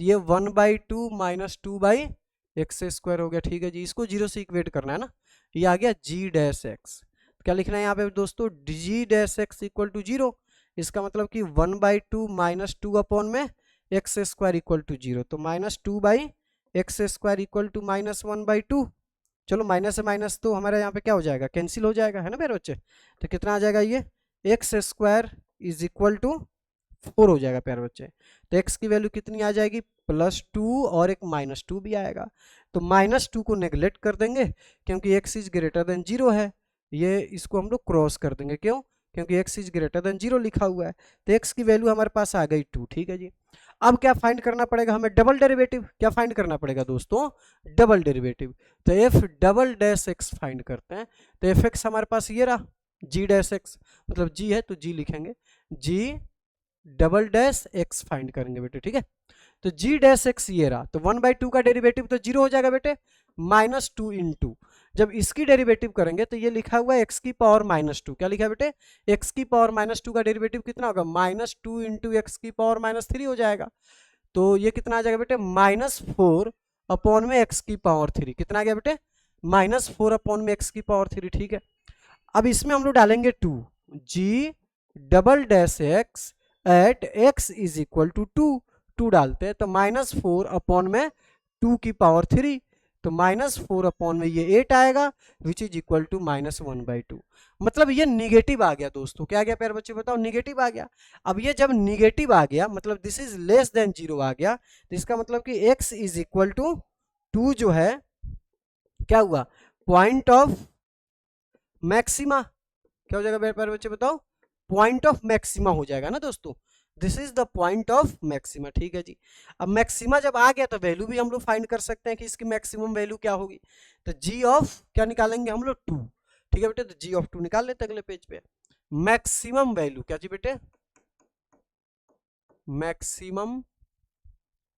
A: तो ये 1/2 माइनस 2/x² हो गया, ठीक है जी। इसको 0 से इक्वेट करना है ना, ये आ गया g डैश x। क्या लिखना है यहाँ पे दोस्तों, g dash x equal to 0, इसका मतलब कि 1/2 माइनस 2 अपॉन में x² इक्वल टू 0, तो minus 2/x² equal to minus 1/2। चलो माइनस से माइनस तो हमारे यहाँ पे क्या हो जाएगा, कैंसिल हो जाएगा, है ना मेरे बच्चे। तो कितना आ जाएगा ये x² इज इक्वल टू 4 हो जाएगा प्यारे बच्चे। तो x की वैल्यू कितनी आ जाएगी +2 और एक -2 भी आएगा, तो -2 को नेगलेक्ट कर देंगे क्योंकि x इज ग्रेटर देन 0 है, ये इसको हम लोग क्रॉस कर देंगे, क्यों, क्योंकि x इज ग्रेटर देन 0 लिखा हुआ है, तो x की वैल्यू हमारे पास आ गई 2, ठीक है जी। अब क्या फाइंड करना पड़ेगा हमें, डबल डेरिवेटिव। क्या फाइंड करना पड़ेगा दोस्तों, डबल डेरिवेटिव। तो f double dash x find करते हैं, तो f(x) हमारे पास ये रहा, g डैश x, मतलब g है तो g लिखेंगे, g double dash x find करेंगे बेटे, ठीक है। तो g डैश x ये रहा, तो 1/2 का डेरिवेटिव तो 0 हो जाएगा बेटे, -2 इंटू, जब इसकी डेरिवेटिव करेंगे तो ये लिखा हुआ है x की पावर -2, क्या लिखा है बेटे x की पावर -2 का डेरिवेटिव कितना होगा, -2 इंटू x की पावर -3 हो जाएगा, तो ये कितना आ जाएगा बेटे -4 अपॉन में x की पावर 3, कितना आ गया बेटे -4 अपॉन में x की पावर 3, ठीक है। अब इसमें हम लोग डालेंगे 2, g double dash x at x is equal to 2 डालते हैं, तो -4 अपॉन में 2 की पावर 3, तो -4 अपॉन में ये 8 आएगा विच इज इक्वल टू -1/2, मतलब ये निगेटिव आ गया दोस्तों। क्या आ गया प्यारे बच्चे बताओ, निगेटिव आ गया। अब ये जब निगेटिव आ गया मतलब दिस इज लेस देन 0 आ गया, तो इसका मतलब कि x इज इक्वल टू 2 जो है क्या हुआ, पॉइंट ऑफ मैक्सिमा, क्या हो जाएगा प्यारे बच्चे बताओ, पॉइंट ऑफ मैक्सिमा हो जाएगा ना दोस्तों। This is the point of maxima. ठीक है जी। अब मैक्सिमा जब आ गया तो वैल्यू भी हम लोग फाइंड कर सकते हैं कि इसकी मैक्सिमम वैल्यू क्या होगी। तो जी ऑफ क्या निकालेंगे हम लोग 2। ठीक है बेटे, तो जी ऑफ 2 निकाल लेते हैं अगले पेज पे। मैक्सिमम वैल्यू क्या जी बेटे, मैक्सिमम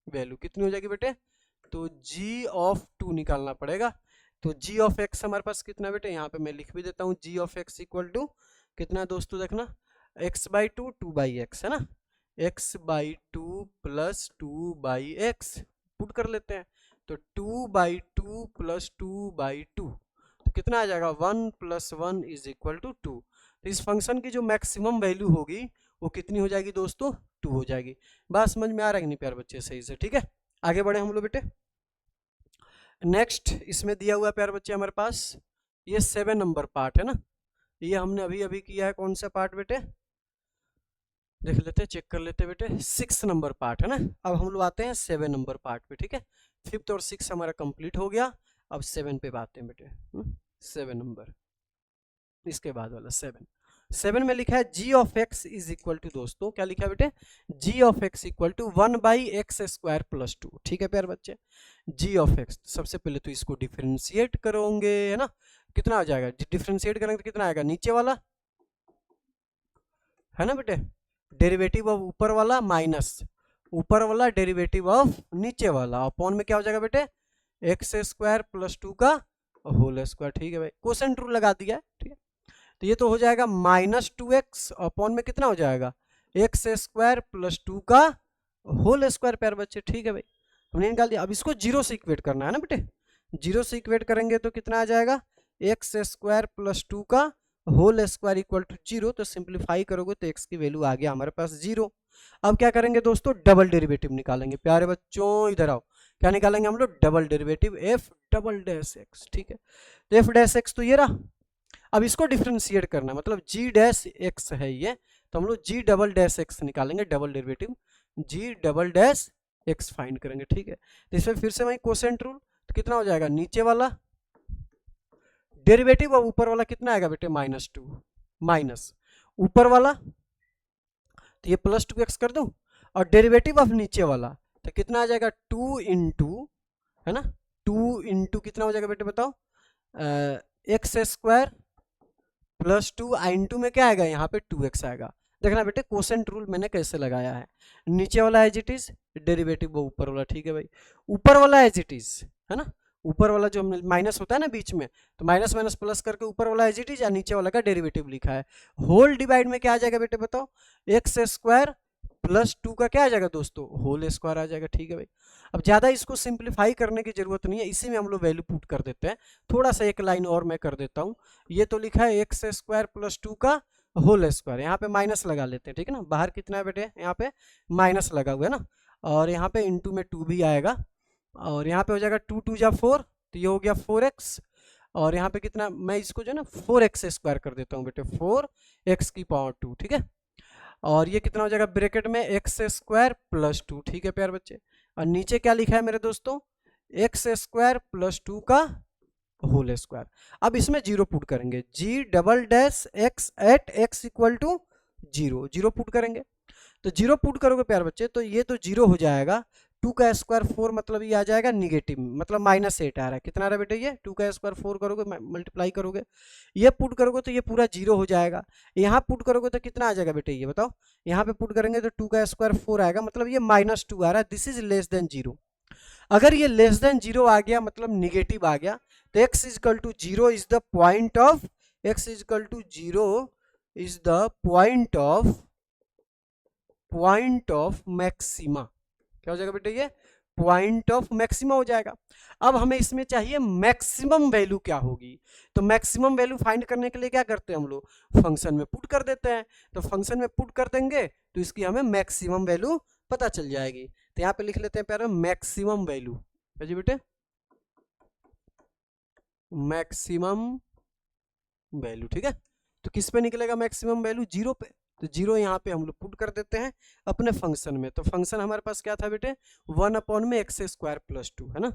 A: वैल्यू कितनी हो जाएगी बेटे, तो जी ऑफ 2 निकालना पड़ेगा। तो जी ऑफ एक्स हमारे पास कितना बेटे, यहाँ पे मैं लिख भी देता हूँ, जी ऑफ एक्स इक्वल टू कितना है दोस्तों, देखना x by two, two by x है ना, x by two plus two by x put कर लेते हैं। तो 2/2 प्लस 2/2 तो कितना आ जाएगा, 1 + 1 = 2। तो इस फंक्शन की जो मैक्सिमम वैल्यू होगी वो कितनी हो जाएगी दोस्तों, 2 हो जाएगी। बात समझ में आ रहा है कि नहीं प्यारे बच्चे, सही से। ठीक है, आगे बढ़े हम लोग बेटे। नेक्स्ट इसमें दिया हुआ है प्यारे बच्चे हमारे पास ये 7 नंबर पार्ट है ना, ये हमने अभी अभी किया है। कौन सा पार्ट बेटे, देख लेते हैं, चेक कर लेते हैं बेटे। 6 नंबर पार्ट है ना। अब हम लोग आते हैं 7 नंबर पार्ट पे। ठीक है, 5th और 6 हमारा कंप्लीट हो गया। अब 7 पे आते हैं बेटे। 7 नंबर, इसके बाद वाला 7 में लिखा है g of x is equal to, दोस्तों क्या लिखा है बेटे, g of x equal to 1/x² + 2। ठीक है प्यारे बच्चे, जी ऑफ एक्स सबसे पहले तो इसको डिफरेंशिएट करोगे है ना, कितना आ जाएगा, डिफरेंशिएट करेंगे तो कितना आएगा, नीचे वाला है ना बेटे, डेरिवेटिव ऑफ ऊपर वाला माइनस ऊपर वाला डेरिवेटिव ऑफ नीचे वाला, अपॉन में क्या हो जाएगा बेटे, x² + 2 का होल स्क्वायर। ठीक है भाई, कोसेंट रूल लगा दिया है। ठीक है, तो ये तो हो जाएगा -2x, अपॉन में कितना हो जाएगा, x² + 2 का होल स्क्वायर प्यार बच्चे। ठीक है भाई, हमने निकाल दिया। अब इसको जीरो से इक्वेट करना है ना बेटे, जीरो से इक्वेट करेंगे तो कितना आ जाएगा, x² + 2 का होल स्क्वायर इक्वल टू 0। तो सिंप्लीफाई करोगे तो x की वैल्यू आ गया हमारे पास 0। अब क्या करेंगे दोस्तों, डबल डेरिवेटिव निकालेंगे प्यारे बच्चों, इधर आओ, क्या निकालेंगे हम लोग, डबल डेरिवेटिव f'(x). ठीक है, तो f'(x) तो ये रहा। अब इसको डिफरेंशिएट करना है, मतलब g'(x) है ये, तो हम लोग g'(x) निकालेंगे, डबल डेरिवेटिव g'(x) फाइंड करेंगे। ठीक है, तो इसमें फिर से वही कोसेंट रूल, तो कितना हो जाएगा, नीचे वाला डेरिवेटिव और ऊपर वाला कितना आएगा बेटे, -2 माइनस ऊपर वाला, तो ये +2x कर दूं, और डेरिवेटिव ऑफ नीचे वाला तो कितना आ जाएगा, 2 इंटू है ना, 2 इंटू कितना हो जाएगा बेटे बताओ, x² + 2 इंटू में क्या आएगा, यहाँ पे 2x आएगा। देखना बेटे कोसेंट रूल मैंने कैसे लगाया है, नीचे वाला एज इट इज, डेरिवेटिव वो ऊपर वाला। ठीक है भाई, ऊपर वाला एज इट इज है ना, ऊपर वाला जो हमने माइनस होता है ना बीच में, तो माइनस माइनस प्लस करके ऊपर वाला एज इट इज या नीचे वाला का डेरिवेटिव लिखा है। होल डिवाइड में क्या आ जाएगा बेटे बताओ, x² + 2 का क्या आ जाएगा दोस्तों, होल स्क्वायर आ जाएगा। ठीक है भाई, अब ज्यादा इसको सिंप्लीफाई करने की जरूरत नहीं है, इसी में हम लोग वैल्यू पुट कर देते हैं। थोड़ा सा एक लाइन और मैं कर देता हूँ, ये तो लिखा है x² + 2 का होल स्क्वायर, यहाँ पे माइनस लगा लेते हैं। ठीक है ना, बाहर कितना है बेटे, यहाँ पे माइनस लगा हुआ है ना, और यहाँ पे इंटू में 2 भी आएगा, और यहाँ पे हो जाएगा 2 × 2 = 4, तो ये हो गया 4x, और यहाँ पे कितना, मैं इसको जो है ना 4x² कर देता हूँ बेटे, 4x⁻²। ठीक है, और ये कितना हो जाएगा ब्रैकेट में, x² + 2। ठीक है प्यार बच्चे, और नीचे क्या लिखा है मेरे दोस्तों, x² + 2 का होल स्क्वायर। अब इसमें जीरो पुट करेंगे, g'(x) at x = 0, zero put करेंगे। तो जीरो पुट करोगे प्यार बच्चे तो ये तो जीरो हो जाएगा, 2 का स्क्वायर 4, मतलब ये आ जाएगा निगेटिव, मतलब -8 आ रहा है। कितना आ रहा है बेटे, ये 2 का स्क्वायर 4 करोगे, मल्टीप्लाई करोगे, ये पुट करोगे तो ये पूरा जीरो हो जाएगा। यहाँ पुट करोगे तो कितना आ जाएगा बेटे, ये बताओ, यहाँ पे पुट करेंगे तो 2 का स्क्वायर 4 आएगा, मतलब ये -2 आ रहा है, दिस इज लेस देन 0। अगर ये लेस देन 0 आ गया, मतलब निगेटिव आ गया, तो x = 0 is the point of, x = 0 is the point of maxima. क्या हो जाएगा बेटे, ये पॉइंट ऑफ मैक्सिमा हो जाएगा। अब हमें इसमें चाहिए मैक्सिमम वैल्यू क्या होगी, तो मैक्सिमम वैल्यू फाइंड करने के लिए क्या करते हैं हम लोग, फंक्शन में पुट कर देते हैं। तो फंक्शन में पुट कर देंगे तो इसकी हमें मैक्सिमम वैल्यू पता चल जाएगी। तो यहाँ पे लिख लेते हैं प्यारे, मैक्सिमम वैल्यू जी बेटे, मैक्सिमम वैल्यू। ठीक है, तो किस पे निकलेगा मैक्सिमम वैल्यू, 0 पे, तो 0 यहाँ पे हम लोग पुट कर देते हैं अपने फंक्शन में। तो फंक्शन हमारे पास क्या था बेटे, 1/x² + 2 है ना,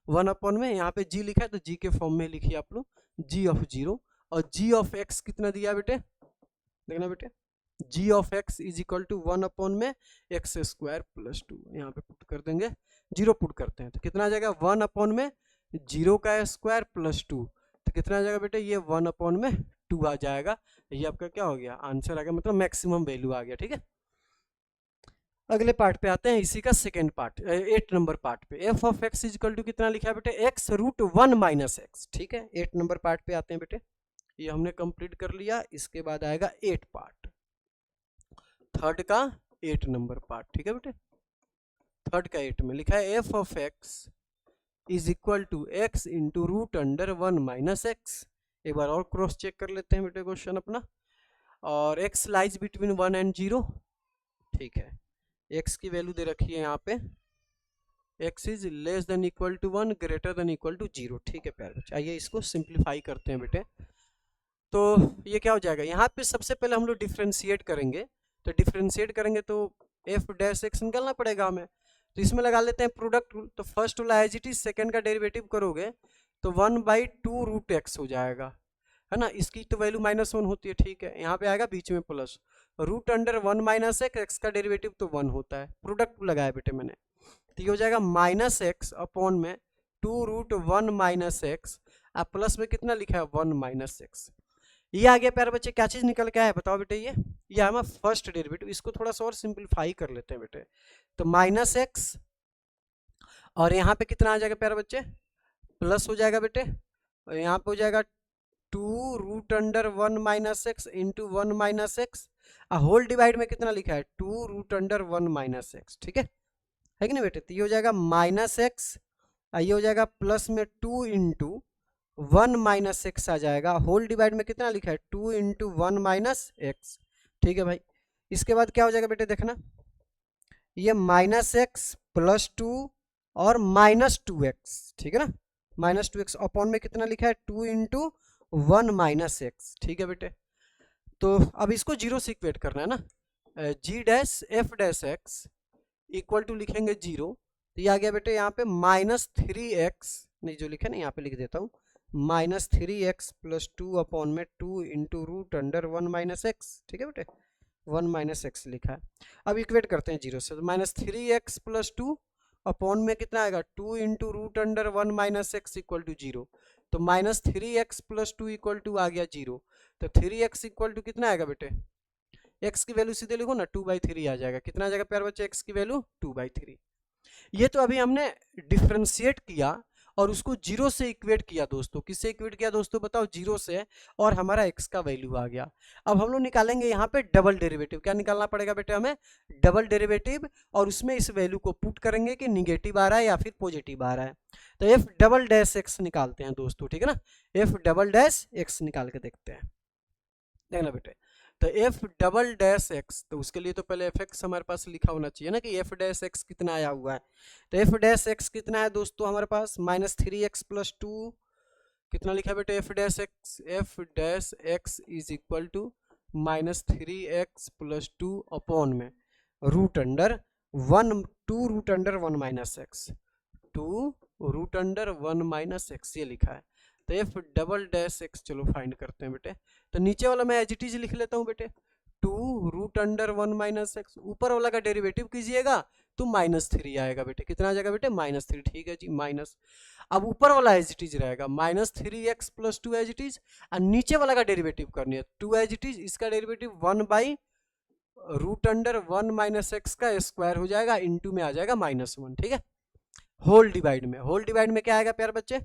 A: 1 में यहाँ पे g लिखा है, तो g के फॉर्म में लिखिए आप लोग, g ऑफ 0, और g ऑफ x कितना दिया बेटे, देखना बेटे g of x is equal to 1 upon में एक्स स्क्वायर प्लस 2, यहाँ पे पुट कर देंगे, 0 पुट करते हैं तो कितना आ जाएगा 1 अपॉन में 0 का स्क्वायर प्लस 2, तो कितना आ जाएगा बेटे ये 1 अपॉन में 2 आ जाएगा। ये आपका क्या हो गया आंसर आ गया, मतलब मैक्सिमम वैल्यू आ गया। ठीक है, अगले पार्ट पे आते हैं, इसी का सेकेंड पार्ट 8 नंबर पार्ट पे। F of x is equal to कितना लिखा है बेटे एक्स रूट 1 माइनस एक्स। ठीक है, 8 नंबर पार्ट पे आते हैं बेटे, ये हमने कंप्लीट कर लिया। इसके बाद आएगा 8 पार्ट, थर्ड का 8 नंबर पार्ट। ठीक है बेटे, थर्ड का 8 में लिखा है F of x is equal to x into root under 1 minus x. एक बार और क्रॉस चेक कर लेते हैं बेटे क्वेश्चन अपना, और एक्स लाइज बिटवीन 1 एंड 0। ठीक है, एक्स की वैल्यू दे रखी है यहाँ पे, x is less than equal to 1 greater than equal to 0। ठीक है प्यारे बच्चे, आइए इसको सिंप्लीफाई करते हैं बेटे। तो ये क्या हो जाएगा, यहाँ पे सबसे पहले हम लोग डिफ्रेंशिएट करेंगे, तो डिफ्रेंशिएट करेंगे तो एफ डैश एक्स निकालना पड़ेगा हमें, तो इसमें लगा लेते हैं प्रोडक्ट रूल। तो फर्स्ट वाला एज इट इज, सेकेंड का डेरिवेटिव करोगे तो 1/2 रूट एक्स हो जाएगा, है ना। इसकी तो वैल्यू -1 होती है। ठीक है, यहाँ पे आएगा बीच में plus root under 1 minus x का डेरिवेटिव तो 1 होता है, प्रोडक्ट लगाया बेटे मैंने, तो ये हो जाएगा माइनस एक्स अपॉन में 2 रूट 1 माइनस एक्स, अब प्लस में कितना लिखा है 1 माइनस एक्स। ये आ गया प्यारे बच्चे, क्या चीज निकल के आया बताओ बेटे, ये हमारा फर्स्ट डेरिवेटिव। इसको थोड़ा सा और सिंप्लीफाई कर लेते हैं बेटे, तो माइनस एक्स और यहाँ पे कितना आ जाएगा प्यारे बच्चे प्लस हो जाएगा बेटे, और यहाँ पे हो जाएगा 2 root under 1 minus x into 1 minus x, whole divide में कितना लिखा है 2 रूट अंडर 1 माइनस एक्स। ठीक है कि नहीं बेटे, तो ये हो जाएगा माइनस एक्स, ये हो जाएगा प्लस में 2 इंटू 1 माइनस एक्स आ जाएगा, होल डिवाइड में कितना लिखा है 2 इंटू 1 माइनस एक्स। ठीक है भाई, इसके बाद क्या हो जाएगा बेटे देखना, ये माइनस एक्स प्लस 2 और माइनस 2x। ठीक है ना, माइनस 2x अपॉन में कितना लिखा है 2 इंटू 1 माइनस एक्स। ठीक है बेटे, तो अब इसको 0 से इक्वेट करना है ना, g dash f dash x equal to लिखेंगे 0, तो ये आ गया बेटे यहाँ पे -3x, नहीं जो लिखा है ना यहाँ पे लिख देता हूँ, -3x प्लस 2 अपॉन में 2 into root under 1 minus x. ठीक है बेटे, 1 माइनस एक्स लिखा है। अब इक्वेट करते हैं 0 से, तो -3x प्लस 2 अपॉन में कितना आएगा 2 into root under 1 minus x equal to 0, तो -3x प्लस 2 इक्वल टू आ गया 0, तो 3x इक्वल टू कितना आएगा बेटे, x की वैल्यू सीधे लिखो ना 2/3 आ जाएगा। कितना आ जाएगा प्यार बच्चे x की वैल्यू 2/3। ये तो अभी हमने डिफ्रेंशिएट किया और उसको 0 से इक्वेट किया दोस्तों, किससे इक्वेट किया दोस्तों बताओ 0 से, और हमारा x का वैल्यू आ गया। अब हम लोग निकालेंगे यहाँ पे डबल डेरिवेटिव, क्या निकालना पड़ेगा बेटे हमें डबल डेरिवेटिव, और उसमें इस वैल्यू को पुट करेंगे कि निगेटिव आ रहा है या फिर पॉजिटिव आ रहा है, तो एफ डबल डैश एक्स निकालते हैं दोस्तों। ठीक है ना, एफ डबल डैश एक्स निकाल के देखते हैं, देखना बेटे, तो एफ डबल डैश एक्स, तो उसके लिए तो पहले एफ एक्स हमारे पास लिखा होना चाहिए ना कि एफ डैश एक्स कितना आया हुआ है, तो एफ डैश एक्स कितना है दोस्तों हमारे पास -3x प्लस 2, कितना लिखा है बेटे f dash x is equal to -3x plus 2 upon में root under 2 root under 1 minus x, 2 root under 1 minus x, ये लिखा है। तो एफ डबल डैश एक्स चलो फाइंड करते हैं बेटे, तो नीचे वाला मैं एज इट इज लिख लेता हूँ बेटे 2 रूट अंडर 1 माइनस एक्स, ऊपर वाला का डेरिवेटिव कीजिएगा तो -3 आएगा बेटे, कितना आ जाएगा बेटे -3। ठीक है जी, माइनस, अब ऊपर वाला एज इट इज रहेगा -3x plus 2 as it is, और नीचे वाला का डेरिवेटिव करनी है 2 एज इट इज, इसका derivative 1 root under 1 minus x का स्क्वायर हो जाएगा, इंटू में आ जाएगा -1। ठीक है, होल डिवाइड में क्या आएगा प्यार बच्चे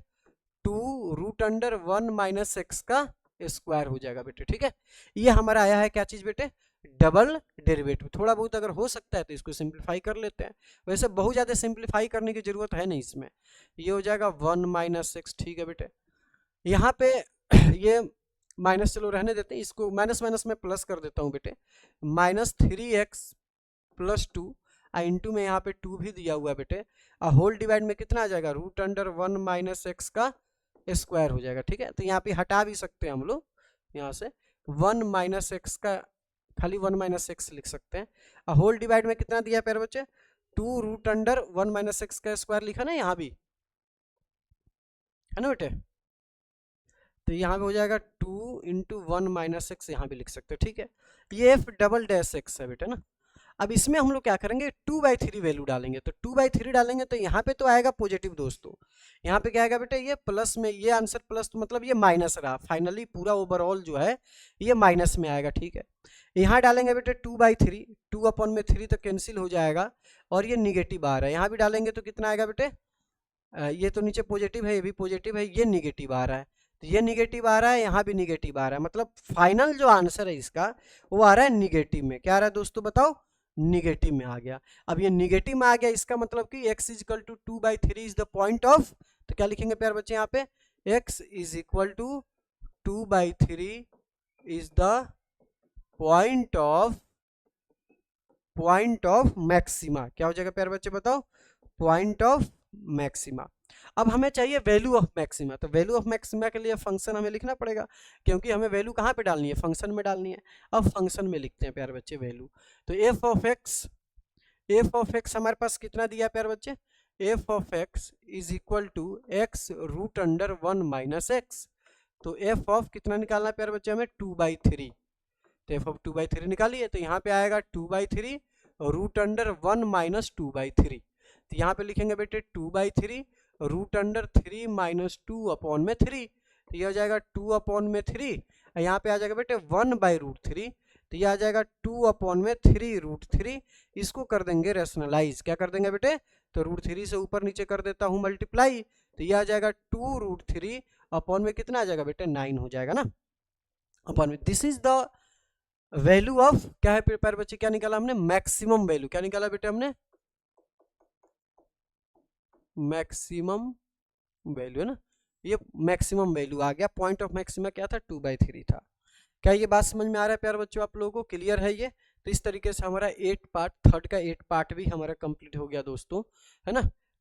A: 2 रूट अंडर 1 माइनस एक्स का स्क्वायर हो जाएगा बेटे। ठीक है, ये हमारा आया है क्या चीज बेटे डबल डेरिवेटिव। थोड़ा बहुत अगर हो सकता है तो इसको सिंप्लीफाई कर लेते हैं, वैसे बहुत ज्यादा सिंप्लीफाई करने की जरूरत है नहीं इसमें, ये हो जाएगा 1 माइनस एक्स। ठीक है बेटे, यहाँ पे ये माइनस चलो रहने देते हैं, इसको माइनस माइनस में प्लस कर देता हूँ बेटे, -3x प्लस 2 इंटू में यहाँ पे 2 भी दिया हुआ है बेटे, होल डिवाइड में कितना आ जाएगा रूट अंडर 1 माइनस एक्स का स्क्वायर हो जाएगा। ठीक है, तो यहाँ पे हटा भी सकते हैं हम लोग, यहाँ से 1 माइनस एक्स का खाली 1 माइनस एक्स लिख सकते हैं, होल डिवाइड में कितना दिया प्यारे बच्चे 2 रूट अंडर 1 माइनस एक्स का स्क्वायर लिखा ना यहाँ भी, है ना बेटे, तो यहाँ पे हो जाएगा 2 इंटू 1 माइनस एक्स, यहाँ भी लिख सकते हो, ठीक है। ये एफ डबल डैश एक्स है बेटा ना। अब इसमें हम लोग क्या करेंगे, 2/3 वैल्यू डालेंगे, तो 2/3 डालेंगे तो यहाँ पे तो आएगा पॉजिटिव दोस्तों, यहाँ पे क्या आएगा बेटा, ये प्लस में, ये आंसर प्लस तो मतलब ये माइनस रहा, फाइनली पूरा ओवरऑल जो है ये माइनस में आएगा, ठीक है। यहाँ डालेंगे बेटे 2/3, 2/3 तो कैंसिल हो जाएगा, और ये निगेटिव आ रहा है, यहाँ भी डालेंगे तो कितना आएगा बेटे, ये तो नीचे पॉजिटिव है, ये भी पॉजिटिव है, ये निगेटिव आ रहा है, तो ये निगेटिव आ रहा है, यहाँ भी निगेटिव आ रहा है, मतलब फाइनल जो आंसर है इसका वो आ रहा है निगेटिव में। क्या आ रहा है दोस्तों बताओ, निगेटिव में आ गया। अब ये निगेटिव में आ गया, इसका मतलब कि x is equal to 2/3 is the point of, तो क्या लिखेंगे प्यार बच्चे यहाँ पे, x is equal to 2/3 is the point of maxima. क्या हो जाएगा प्यार बच्चे बताओ, पॉइंट ऑफ मैक्सिमा। अब हमें चाहिए वैल्यू ऑफ मैक्सिमा, तो वैल्यू ऑफ मैक्सिमा के लिए फंक्शन हमें लिखना पड़ेगा, क्योंकि हमें वैल्यू कहाँ पे डालनी है, फंक्शन में डालनी है। अब फंक्शन में लिखते हैं प्यारे बच्चे वैल्यू, तो एफ ऑफ एक्स हमारे पास कितना दिया प्यारे बच्चे, f of x is equal to x root under 1 minus x, तो एफ ऑफ कितना निकालना है प्यारे बच्चे हमें, 2/3, तो एफ ऑफ 2/3 निकालिए, तो यहाँ पे आएगा 2/3 रूट अंडर 1 माइनस 2/3, तो यहाँ पे लिखेंगे बेटे 2/3 रूट अंडर 3 माइनस 2/3, तो ये आ जाएगा 2/3, यहाँ पे आ जाएगा बेटे 1/√3, तो ये आ जाएगा 2/3√3, इसको कर देंगे रेशनलाइज, क्या कर देंगे बेटे, तो √3 से ऊपर नीचे कर देता हूँ मल्टीप्लाई, तो ये आ जाएगा 2√3 अपॉन में कितना आ जाएगा बेटे 9 हो जाएगा ना, अपॉन में। This is the value of, क्या है प्यारे बच्चे, क्या निकाला हमने, मैक्सिमम वैल्यू, क्या निकाला बेटे हमने, मैक्सिमम वैल्यू है ना, ये मैक्सिमम वैल्यू आ गया, पॉइंट ऑफ मैक्सिमा क्या था, 2/3 था। क्या ये बात समझ में आ रहा है प्यारे बच्चों, आप लोगों को क्लियर है ये। तो इस तरीके से हमारा 8 पार्ट, थर्ड का 8 पार्ट भी हमारा कंप्लीट हो गया दोस्तों, है ना।